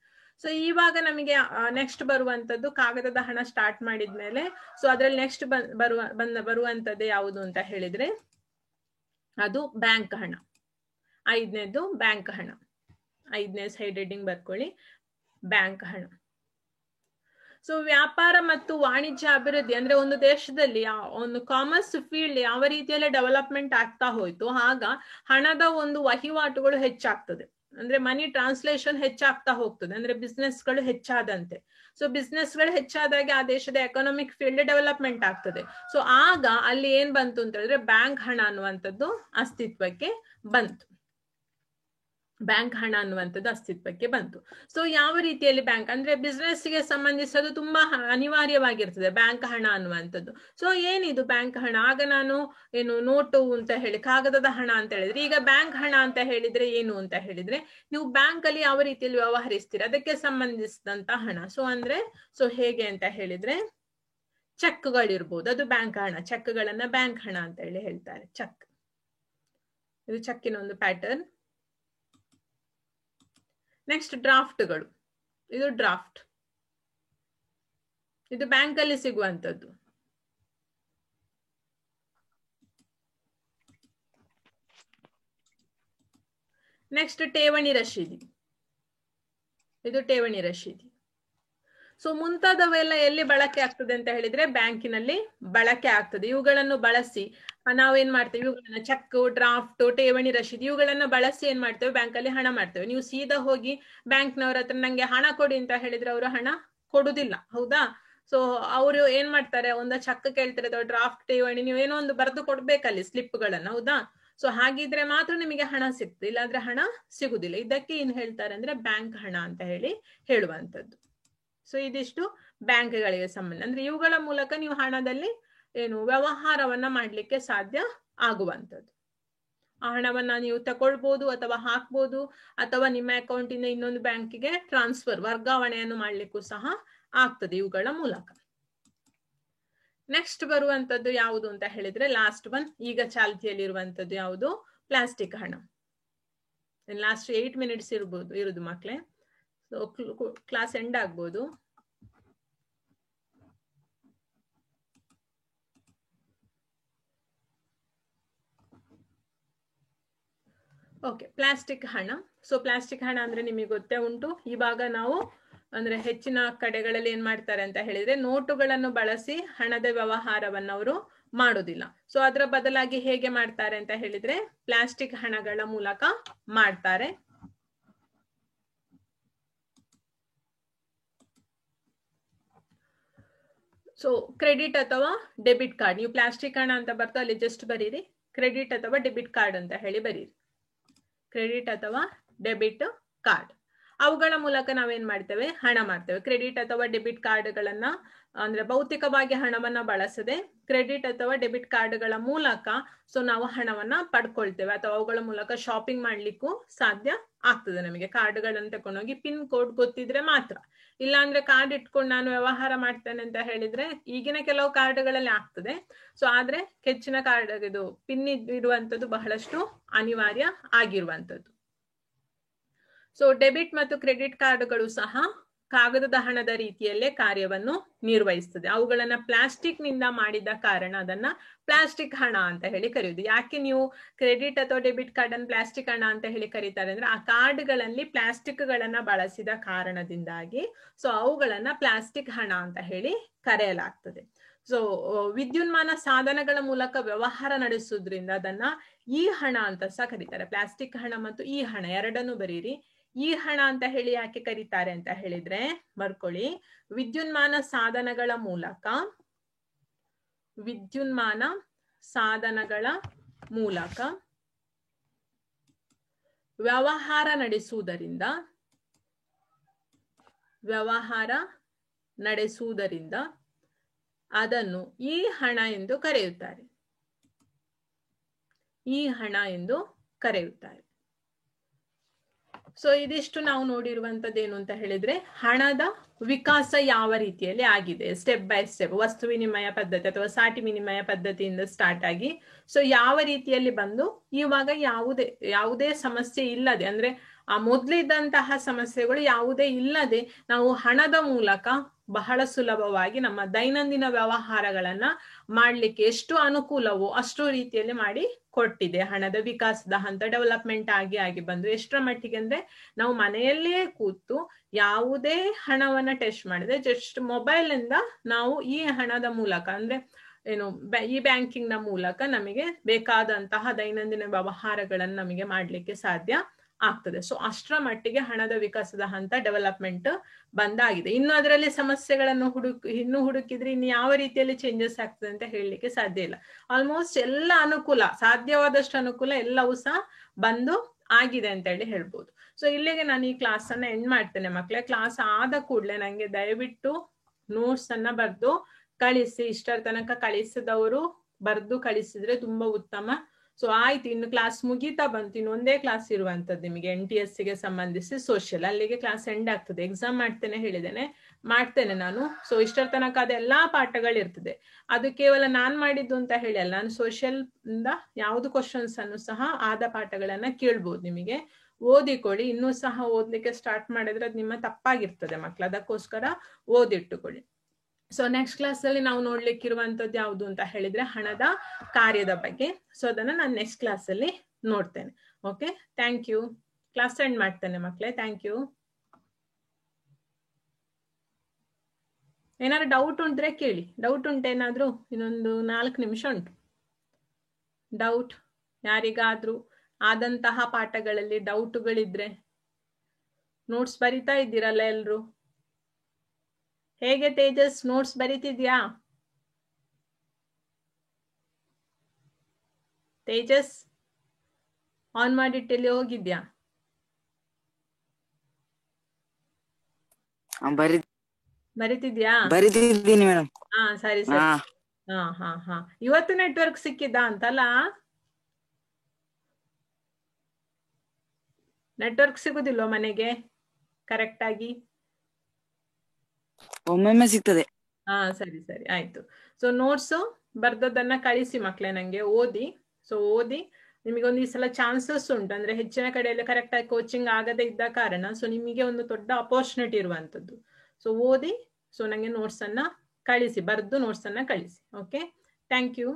ಸೊ ಇವಾಗ ನಮಗೆ ನೆಕ್ಸ್ಟ್ ಬರುವಂತದ್ದು ಕಾಗದದ ಹಣ ಸ್ಟಾರ್ಟ್ ಮಾಡಿದ್ಮೇಲೆ, ಸೊ ಅದ್ರಲ್ಲಿ ನೆಕ್ಸ್ಟ್ ಬರುವಂತದ್ದು ಯಾವುದು ಅಂತ ಹೇಳಿದ್ರೆ ಅದು ಬ್ಯಾಂಕ್ ಹಣ. 5ನೇದು ಬ್ಯಾಂಕ್ ಹಣ. 5ನೇ ಸೈಡ್ ಹೆಡ್ಡಿಂಗ್ ಬರ್ಕೊಳ್ಳಿ, ಬ್ಯಾಂಕ್ ಹಣ. ಸೊ ವ್ಯಾಪಾರ ಮತ್ತು ವಾಣಿಜ್ಯ ಅಭಿವೃದ್ಧಿ ಅಂದ್ರೆ ಒಂದು ದೇಶದಲ್ಲಿ ಒಂದು ಕಾಮರ್ಸ್ ಫೀಲ್ಡ್ ಯಾವ ರೀತಿಯಲ್ಲಿ ಡೆವಲಪ್ಮೆಂಟ್ ಆಗ್ತಾ ಹೋಯ್ತು, ಆಗ ಹಣದ ಒಂದು ವಹಿವಾಟುಗಳು ಹೆಚ್ಚಾಗ್ತದೆ. ಅಂದ್ರೆ ಮನಿ ಟ್ರಾನ್ಸ್ಲೇಷನ್ ಹೆಚ್ಚಾಗ್ತಾ ಹೋಗ್ತದೆ, ಅಂದ್ರೆ ಬಿಸ್ನೆಸ್ಗಳು ಹೆಚ್ಚಾದಂತೆ. ಸೊ ಬಿಸ್ನೆಸ್ಗಳು ಹೆಚ್ಚಾದಾಗೆ ಆ ದೇಶದ ಎಕನಾಮಿಕ್ ಫೀಲ್ಡ್ ಡೆವಲಪ್ಮೆಂಟ್ ಆಗ್ತದೆ. ಸೊ ಆಗ ಅಲ್ಲಿ ಏನ್ ಬಂತು ಅಂತ ಹೇಳಿದ್ರೆ ಬ್ಯಾಂಕ್ ಹಣ ಅನ್ನುವಂಥದ್ದು ಅಸ್ತಿತ್ವಕ್ಕೆ ಬಂತು. ಸೊ ಯಾವ ರೀತಿಯಲ್ಲಿ ಬ್ಯಾಂಕ್ ಅಂದ್ರೆ ಬಿಸ್ನೆಸ್ ಗೆ ಸಂಬಂಧಿಸೋದು ತುಂಬಾ ಅನಿವಾರ್ಯವಾಗಿರ್ತದೆ ಬ್ಯಾಂಕ್ ಹಣ ಅನ್ನುವಂಥದ್ದು. ಸೊ ಏನಿದು ಬ್ಯಾಂಕ್ ಹಣ? ಆಗ ನಾನು ನೋಟು ಅಂತ ಹೇಳಿ ಕಾಗದದ ಹಣ ಅಂತ ಹೇಳಿದ್ರೆ, ಈಗ ಬ್ಯಾಂಕ್ ಹಣ ಅಂತ ಹೇಳಿದ್ರೆ ಏನು ಅಂತ ಹೇಳಿದ್ರೆ, ನೀವು ಬ್ಯಾಂಕ್ ಅಲ್ಲಿ ಯಾವ ರೀತಿಯಲ್ಲಿ ವ್ಯವಹರಿಸ್ತೀರಿ ಅದಕ್ಕೆ ಸಂಬಂಧಿಸಿದಂತ ಹಣ. ಸೊ ಹೇಗೆ ಅಂತ ಹೇಳಿದ್ರೆ ಚೆಕ್ಗಳಿರ್ಬೋದು, ಅದು ಬ್ಯಾಂಕ್ ಹಣ. ಚೆಕ್ಗಳನ್ನ ಬ್ಯಾಂಕ್ ಹಣ ಅಂತ ಹೇಳಿ ಹೇಳ್ತಾರೆ. ಚೆಕ್, ಇದು ಚೆಕ್ಕಿನ ಒಂದು ಪ್ಯಾಟರ್ನ್. ನೆಕ್ಸ್ಟ್ ಡ್ರಾಫ್ಟ್ಗಳು. ಇದು ಡ್ರಾಫ್ಟ್, ಇದು ಬ್ಯಾಂಕ್ ಅಲ್ಲಿ ಸಿಗುವಂತದ್ದು. ನೆಕ್ಸ್ಟ್ ಠೇವಣಿ ರಶೀದಿ. ಇದು ಠೇವಣಿ ರಶೀದಿ. ಸೊ ಮುಂತಾದವೆಲ್ಲ ಎಲ್ಲಿ ಬಳಕೆ ಆಗ್ತದೆ ಅಂತ ಹೇಳಿದ್ರೆ ಬ್ಯಾಂಕಿನಲ್ಲಿ ಬಳಕೆ ಆಗ್ತದೆ. ಇವುಗಳನ್ನು ಬಳಸಿ ನಾವೇನ್ ಮಾಡ್ತೇವೆ, ಇವುಗಳನ್ನ ಚೆಕ್, ಡ್ರಾಫ್ಟ್, ಠೇವಣಿ ರಶೀದಿ ಇವುಗಳನ್ನ ಬಳಸಿ ಏನ್ ಮಾಡ್ತೇವೆ, ಬ್ಯಾಂಕಲ್ಲಿ ಹಣ ಮಾಡ್ತೇವೆ. ನೀವು ಸೀದಾ ಹೋಗಿ ಬ್ಯಾಂಕ್ನವ್ರ ಹತ್ರ ನಂಗೆ ಹಣ ಕೊಡಿ ಅಂತ ಹೇಳಿದ್ರೆ ಅವರು ಹಣ ಕೊಡುದಿಲ್ಲ, ಹೌದಾ? ಸೊ ಅವರು ಏನ್ ಮಾಡ್ತಾರೆ, ಒಂದು ಚೆಕ್ ಕೇಳ್ತಾರೆ ಅಥವಾ ಡ್ರಾಫ್ಟ್, ಠೇವಣಿ ನೀವು ಏನೋ ಒಂದು ಬರೆದು ಕೊಡ್ಬೇಕಲ್ಲಿ ಸ್ಲಿಪ್ಗಳನ್ನ, ಹೌದಾ? ಸೊ ಹಾಗಿದ್ರೆ ಮಾತ್ರ ನಿಮಗೆ ಹಣ ಸಿಗ್ತದೆ, ಇಲ್ಲಾಂದ್ರೆ ಹಣ ಸಿಗುದಿಲ್ಲ. ಇದಕ್ಕೆ ಏನ್ ಹೇಳ್ತಾರೆ ಅಂದ್ರೆ ಬ್ಯಾಂಕ್ ಹಣ ಅಂತ ಹೇಳಿ ಹೇಳುವಂತದ್ದು. ಸೊ ಇದಿಷ್ಟು ಬ್ಯಾಂಕ್ಗಳಿಗೆ ಸಂಬಂಧ. ಅಂದ್ರೆ ಇವುಗಳ ಮೂಲಕ ನೀವು ಹಣದಲ್ಲಿ ವ್ಯವಹಾರವನ್ನ ಮಾಡ್ಲಿಕ್ಕೆ ಸಾಧ್ಯ ಆಗುವಂಥದ್ದು. ಆ ಹಣವನ್ನ ನೀವು ತಗೊಳ್ಬಹುದು ಅಥವಾ ಹಾಕ್ಬಹುದು, ಅಥವಾ ನಿಮ್ಮ ಅಕೌಂಟ್ ಇಂದ ಇನ್ನೊಂದು ಬ್ಯಾಂಕಿಗೆ ಟ್ರಾನ್ಸ್ಫರ್, ವರ್ಗಾವಣೆಯನ್ನು ಮಾಡ್ಲಿಕ್ಕೂ ಸಹ ಆಗ್ತದೆ ಇವುಗಳ ಮೂಲಕ. ನೆಕ್ಸ್ಟ್ ಬರುವಂತದ್ದು ಯಾವುದು ಅಂತ ಹೇಳಿದ್ರೆ ಲಾಸ್ಟ್ ಒನ್, ಈಗ ಚಾಲ್ತಿಯಲ್ಲಿ ಇರುವಂತದ್ದು ಯಾವುದು? ಪ್ಲಾಸ್ಟಿಕ್ ಹಣ. ಲಾಸ್ಟ್ 8 ಮಿನಿಟ್ಸ್ ಇರುದು ಮಕ್ಳೇ. ಸೊ ಕ್ಲಾಸ್ ಎಂಡ್ ಆಗ್ಬೋದು. ಓಕೆ, ಪ್ಲಾಸ್ಟಿಕ್ ಹಣ. ಸೊ ಪ್ಲಾಸ್ಟಿಕ್ ಹಣ ಅಂದ್ರೆ ನಿಮಗೆ ಗೊತ್ತೇ ಉಂಟು. ಇವಾಗ ನಾವು ಅಂದ್ರೆ ಹೆಚ್ಚಿನ ಕಡೆಗಳಲ್ಲಿ ಏನ್ ಮಾಡ್ತಾರೆ ಅಂತ ಹೇಳಿದ್ರೆ ನೋಟುಗಳನ್ನು ಬಳಸಿ ಹಣದ ವ್ಯವಹಾರವನ್ನು ಅವರು ಮಾಡುದಿಲ್ಲ. ಸೊ ಅದರ ಬದಲಾಗಿ ಹೇಗೆ ಮಾಡ್ತಾರೆ ಅಂತ ಹೇಳಿದ್ರೆ ಪ್ಲಾಸ್ಟಿಕ್ ಹಣಗಳ ಮೂಲಕ ಮಾಡ್ತಾರೆ. ಸೊ ಕ್ರೆಡಿಟ್ ಅಥವಾ ಡೆಬಿಟ್ ಕಾರ್ಡ್, ನೀವು ಪ್ಲಾಸ್ಟಿಕ್ ಹಣ ಅಂತ ಬರ್ತಾ ಅಲ್ಲಿ ಜಸ್ಟ್ ಬರೀರಿ ಕ್ರೆಡಿಟ್ ಅಥವಾ ಡೆಬಿಟ್ ಕಾರ್ಡ್ ಅಂತ ಹೇಳಿ ಬರೀರಿ. ಕ್ರೆಡಿಟ್ ಅಥವಾ ಡೆಬಿಟ್ ಕಾರ್ಡ್. ಅವುಗಳ ಮೂಲಕ ನಾವೇನ್ ಮಾಡ್ತೇವೆ, ಹಣ ಮಾಡ್ತೇವೆ. ಕ್ರೆಡಿಟ್ ಅಥವಾ ಡೆಬಿಟ್ ಕಾರ್ಡ್ಗಳನ್ನ ಅಂದ್ರೆ ಭೌತಿಕವಾಗಿ ಹಣವನ್ನ ಬಳಸದೆ ಕ್ರೆಡಿಟ್ ಅಥವಾ ಡೆಬಿಟ್ ಕಾರ್ಡ್ಗಳ ಮೂಲಕ ಸೊ ನಾವು ಹಣವನ್ನ ಪಡ್ಕೊಳ್ತೇವೆ, ಅಥವಾ ಅವುಗಳ ಮೂಲಕ ಶಾಪಿಂಗ್ ಮಾಡ್ಲಿಕ್ಕೂ ಸಾಧ್ಯ ಆಗ್ತದೆ. ನಮಗೆ ಕಾರ್ಡ್ಗಳನ್ನು ತಕೊಂಡೋಗಿ ಪಿನ್ ಕೋಡ್ ಗೊತ್ತಿದ್ರೆ ಮಾತ್ರ, ಇಲ್ಲ ಅಂದ್ರೆ ಕಾರ್ಡ್ ಇಟ್ಕೊಂಡು ನಾನು ವ್ಯವಹಾರ ಮಾಡ್ತೇನೆ ಅಂತ ಹೇಳಿದ್ರೆ ಈಗಿನ ಕೆಲವು ಕಾರ್ಡ್ಗಳಲ್ಲಿ ಆಗ್ತದೆ. ಸೊ ಆದ್ರೆ ಹೆಚ್ಚಿನ ಕಾರ್ಡ್ ಇದು ಪಿನ್ ಇರುವಂತದ್ದು ಬಹಳಷ್ಟು ಅನಿವಾರ್ಯ ಆಗಿರುವಂತದ್ದು. ಸೊ ಡೆಬಿಟ್ ಮತ್ತು ಕ್ರೆಡಿಟ್ ಕಾರ್ಡ್ಗಳು ಸಹ ಕಾಗದದ ಹಣದ ರೀತಿಯಲ್ಲೇ ಕಾರ್ಯವನ್ನು ನಿರ್ವಹಿಸ್ತದೆ. ಅವುಗಳನ್ನ ಪ್ಲಾಸ್ಟಿಕ್ ನಿಂದ ಮಾಡಿದ ಕಾರಣ ಅದನ್ನ ಪ್ಲಾಸ್ಟಿಕ್ ಹಣ ಅಂತ ಹೇಳಿ ಕರೆಯುವುದು. ಯಾಕೆ ನೀವು ಕ್ರೆಡಿಟ್ ಅಥವಾ ಡೆಬಿಟ್ ಕಾರ್ಡ್ ಅನ್ನು ಪ್ಲಾಸ್ಟಿಕ್ ಹಣ ಅಂತ ಹೇಳಿ ಕರೀತಾರೆ ಅಂದ್ರೆ, ಆ ಕಾರ್ಡ್ಗಳಲ್ಲಿ ಪ್ಲಾಸ್ಟಿಕ್ ಗಳನ್ನ ಬಳಸಿದ ಕಾರಣದಿಂದಾಗಿ ಸೊ ಅವುಗಳನ್ನ ಪ್ಲಾಸ್ಟಿಕ್ ಹಣ ಅಂತ ಹೇಳಿ ಕರೆಯಲಾಗ್ತದೆ. ಸೊ ವಿದ್ಯುನ್ಮಾನ ಸಾಧನಗಳ ಮೂಲಕ ವ್ಯವಹಾರ ನಡೆಸುವುದ್ರಿಂದ ಅದನ್ನ ಈ ಹಣ ಅಂತ ಸಹ ಕರೀತಾರೆ. ಪ್ಲಾಸ್ಟಿಕ್ ಹಣ ಮತ್ತು ಈ ಹಣ ಎರಡನ್ನು ಬರೀರಿ. ಈ ಹಣ ಅಂತ ಹೇಳಿ ಯಾಕೆ ಕರೀತಾರೆ ಅಂತ ಹೇಳಿದ್ರೆ, ಬರ್ಕೊಳ್ಳಿ, ವಿದ್ಯುನ್ಮಾನ ಸಾಧನಗಳ ಮೂಲಕ ವ್ಯವಹಾರ ನಡೆಸುವುದರಿಂದ ಅದನ್ನು ಈ ಹಣ ಎಂದು ಕರೆಯುತ್ತಾರೆ. ಸೊ ಇದಿಷ್ಟು ನಾವು ನೋಡಿರುವಂತದ್ದೇನು ಅಂತ ಹೇಳಿದ್ರೆ, ಹಣದ ವಿಕಾಸ ಯಾವ ರೀತಿಯಲ್ಲಿ ಆಗಿದೆ ಸ್ಟೆಪ್ ಬೈ ಸ್ಟೆಪ್, ವಸ್ತು ವಿನಿಮಯ ಪದ್ಧತಿ ಅಥವಾ ಸಾಟಿ ವಿನಿಮಯ ಪದ್ಧತಿಯಿಂದ ಸ್ಟಾರ್ಟ್ ಆಗಿ ಸೊ ಯಾವ ರೀತಿಯಲ್ಲಿ ಬಂದು ಇವಾಗ ಯಾವುದೇ ಸಮಸ್ಯೆ ಇಲ್ಲದೆ, ಅಂದ್ರೆ ಆ ಮೊದಲಿದ್ದಂತಹ ಸಮಸ್ಯೆಗಳು ಯಾವುದೇ ಇಲ್ಲದೆ ನಾವು ಹಣದ ಮೂಲಕ ಬಹಳ ಸುಲಭವಾಗಿ ನಮ್ಮ ದೈನಂದಿನ ವ್ಯವಹಾರಗಳನ್ನ ಮಾಡ್ಲಿಕ್ಕೆ ಎಷ್ಟು ಅನುಕೂಲವೋ ಅಷ್ಟು ರೀತಿಯಲ್ಲಿ ಮಾಡಿ ಕೊಟ್ಟಿದೆ. ಹಣದ ವಿಕಾಸದ ಹಂತ ಡೆವಲಪ್ಮೆಂಟ್ ಆಗಿ ಬಂದು ಎಷ್ಟರ ಮಟ್ಟಿಗೆ ಅಂದ್ರೆ, ನಾವು ಮನೆಯಲ್ಲೇ ಕೂತು ಯಾವುದೇ ಹಣವನ್ನ ಟೆಸ್ಟ್ ಮಾಡಿದ್ರೆ ಜಸ್ಟ್ ಮೊಬೈಲ್ ಇಂದ ನಾವು ಈ ಹಣದ ಮೂಲಕ ಅಂದ್ರೆ ಈ ಬ್ಯಾಂಕಿಂಗ್ ನ ಮೂಲಕ ನಮಗೆ ಬೇಕಾದಂತಹ ದೈನಂದಿನ ವ್ಯವಹಾರಗಳನ್ನು ನಮಗೆ ಮಾಡ್ಲಿಕ್ಕೆ ಸಾಧ್ಯ ಆಗ್ತದೆ. ಸೊ ಅಷ್ಟರ ಮಟ್ಟಿಗೆ ಹಣದ ವಿಕಾಸದ ಹಂತ ಡೆವಲಪ್ಮೆಂಟ್ ಬಂದಾಗಿದೆ. ಇನ್ನು ಅದರಲ್ಲಿ ಸಮಸ್ಯೆಗಳನ್ನು ಹುಡುಕಿದ್ರೆ ಇನ್ನು ಯಾವ ರೀತಿಯಲ್ಲಿ ಚೇಂಜಸ್ ಆಗ್ತದೆ ಅಂತ ಹೇಳಲಿಕ್ಕೆ ಸಾಧ್ಯ ಇಲ್ಲ. ಆಲ್ಮೋಸ್ಟ್ ಎಲ್ಲ ಅನುಕೂಲ, ಸಾಧ್ಯವಾದಷ್ಟು ಅನುಕೂಲ ಎಲ್ಲವೂ ಸಹ ಬಂದು ಆಗಿದೆ ಅಂತ ಹೇಳಿ ಹೇಳ್ಬೋದು. ಸೊ ಇಲ್ಲಿಗೆ ನಾನು ಈ ಕ್ಲಾಸ್ ಅನ್ನ ಎಂಡ್ ಮಾಡ್ತೇನೆ ಮಕ್ಕಳೇ. ಕ್ಲಾಸ್ ಆದ ಕೂಡಲೇ ನಂಗೆ ದಯವಿಟ್ಟು ನೋಟ್ಸ್ ಅನ್ನ ಬರೆದು ಕಳಿಸಿ. ಇಷ್ಟರ ತನಕ ಕಳಿಸಿದವರು ಬರೆದು ಕಳಿಸಿದ್ರೆ ತುಂಬಾ ಉತ್ತಮ. ಸೊ ಆಯ್ತು, ಇನ್ನು ಕ್ಲಾಸ್ ಮುಗೀತಾ ಬಂತು, ಇನ್ನು ಒಂದೇ ಕ್ಲಾಸ್ ಇರುವಂತದ್ದು ನಿಮಗೆ NTS ಗೆ ಸಂಬಂಧಿಸಿ ಸೋಷಿಯಲ್. ಅಲ್ಲಿಗೆ ಕ್ಲಾಸ್ ಎಂಡ್ ಆಗ್ತದೆ. ಎಕ್ಸಾಮ್ ಮಾಡ್ತೇನೆ ನಾನು. ಸೊ ಇಷ್ಟರ ತನಕ ಅದೆಲ್ಲಾ ಪಾಠಗಳಿರ್ತದೆ. ಅದು ಕೇವಲ ನಾನ್ ಮಾಡಿದ್ದು ಅಂತ ಹೇಳಿ ಅಲ್ಲ, ನಾನು ಸೋಷಿಯಲ್ ಇಂದ ಯಾವ್ದು ಕ್ವಶನ್ಸ್ ಅನ್ನು ಸಹ ಆದ ಪಾಠಗಳನ್ನ ಕೇಳ್ಬೋದು. ನಿಮಗೆ ಓದಿಕೊಳ್ಳಿ. ಇನ್ನೂ ಸಹ ಓದ್ಲಿಕ್ಕೆ ಸ್ಟಾರ್ಟ್ ಮಾಡಿದ್ರೆ ಅದು ನಿಮ್ಮ ತಪ್ಪಾಗಿರ್ತದೆ ಮಕ್ಳು, ಅದಕ್ಕೋಸ್ಕರ ಓದಿಟ್ಟುಕೊಳ್ಳಿ. ಸೊ ನೆಕ್ಸ್ಟ್ ಕ್ಲಾಸ್ ಅಲ್ಲಿ ನಾವು ನೋಡ್ಲಿಕ್ಕಿರುವಂತದ್ದು ಯಾವುದು ಅಂತ ಹೇಳಿದ್ರೆ ಹಣದ ಕಾರ್ಯದ ಬಗ್ಗೆ. ಸೊ ಅದನ್ನ ನಾನು ನೆಕ್ಸ್ಟ್ ಕ್ಲಾಸ್ ಅಲ್ಲಿ ನೋಡ್ತೇನೆ. Okay, thank you. Class end ಮಾಡ್ತೇನೆ ಮಕ್ಕಳೇ. Thank you. ಏನಾದ್ರು ಡೌಟ್ ಉಂಟ್ರೆ ಕೇಳಿ. ಡೌಟ್ ಉಂಟೇನಾದ್ರು? ಇನ್ನೊಂದು 4 ನಿಮಿಷ ಉಂಟು. ಡೌಟ್ ಯಾರಿಗಾದ್ರೂ ಆದಂತಹ ಪಾಠಗಳಲ್ಲಿ ಡೌಟ್ಗಳಿದ್ರೆ? ನೋಟ್ಸ್ ಬರಿತಾ ಇದ್ದೀರಲ್ಲ ಎಲ್ರು? ಹೇಗೆ ತೇಜಸ್, ನೋಟ್ಸ್ ಬರೀತಿದ್ಯಾ? ತೇಜಸ್ ಆನ್ ಮಾಡಿಟ್ಟಲ್ಲಿ ಹೋಗಿದ್ಯಾ? ಬರೀತಿದ್ಯಾ? ಬರೀತಿದ್ದೀನಿ ಮೇಡಮ್. ಹಾ ಸರಿ ಸರಿ. ಹಾ ಇವತ್ತು ನೆಟ್ವರ್ಕ್ ಸಿಕ್ಕಿದ್ದ ಅಂತಲ್ಲ? ನೆಟ್ವರ್ಕ್ ಸಿಗುದಿಲ್ವ ಮನೆಗೆ ಕರೆಕ್ಟ್ ಆಗಿ? ಒಮ್ಮೊಮ್ಮೆ ಸಿಗ್ತದೆ. ಹಾ ಸರಿ ಸರಿ ಆಯ್ತು. ಸೊ ನೋಟ್ಸ್ ಬರ್ದದ್ದನ್ನ ಕಳಿಸಿ ಮಕ್ಳೇ ನಂಗೆ, ಓದಿ. ಸೊ ಓದಿ ನಿಮಗೊಂದು ಈ ಸಲ ಚಾನ್ಸಸ್ ಉಂಟು. ಅಂದ್ರೆ ಹೆಚ್ಚಿನ ಕಡೆಯಲ್ಲಿ ಕರೆಕ್ಟ್ ಆಗಿ ಕೋಚಿಂಗ್ ಆಗದೆ ಇದ್ದ ಕಾರಣ ಸೊ ನಿಮಗೆ ಒಂದು ದೊಡ್ಡ ಅಪರ್ಚುನಿಟಿ ಇರುವಂತದ್ದು. ಸೊ ಓದಿ. ಸೊ ನಂಗೆ ನೋಟ್ಸ್ ಅನ್ನ ಕಳಿಸಿ, ಬರ್ದು ನೋಟ್ಸ್ ಅನ್ನ ಕಳಿಸಿ. Okay, thank you.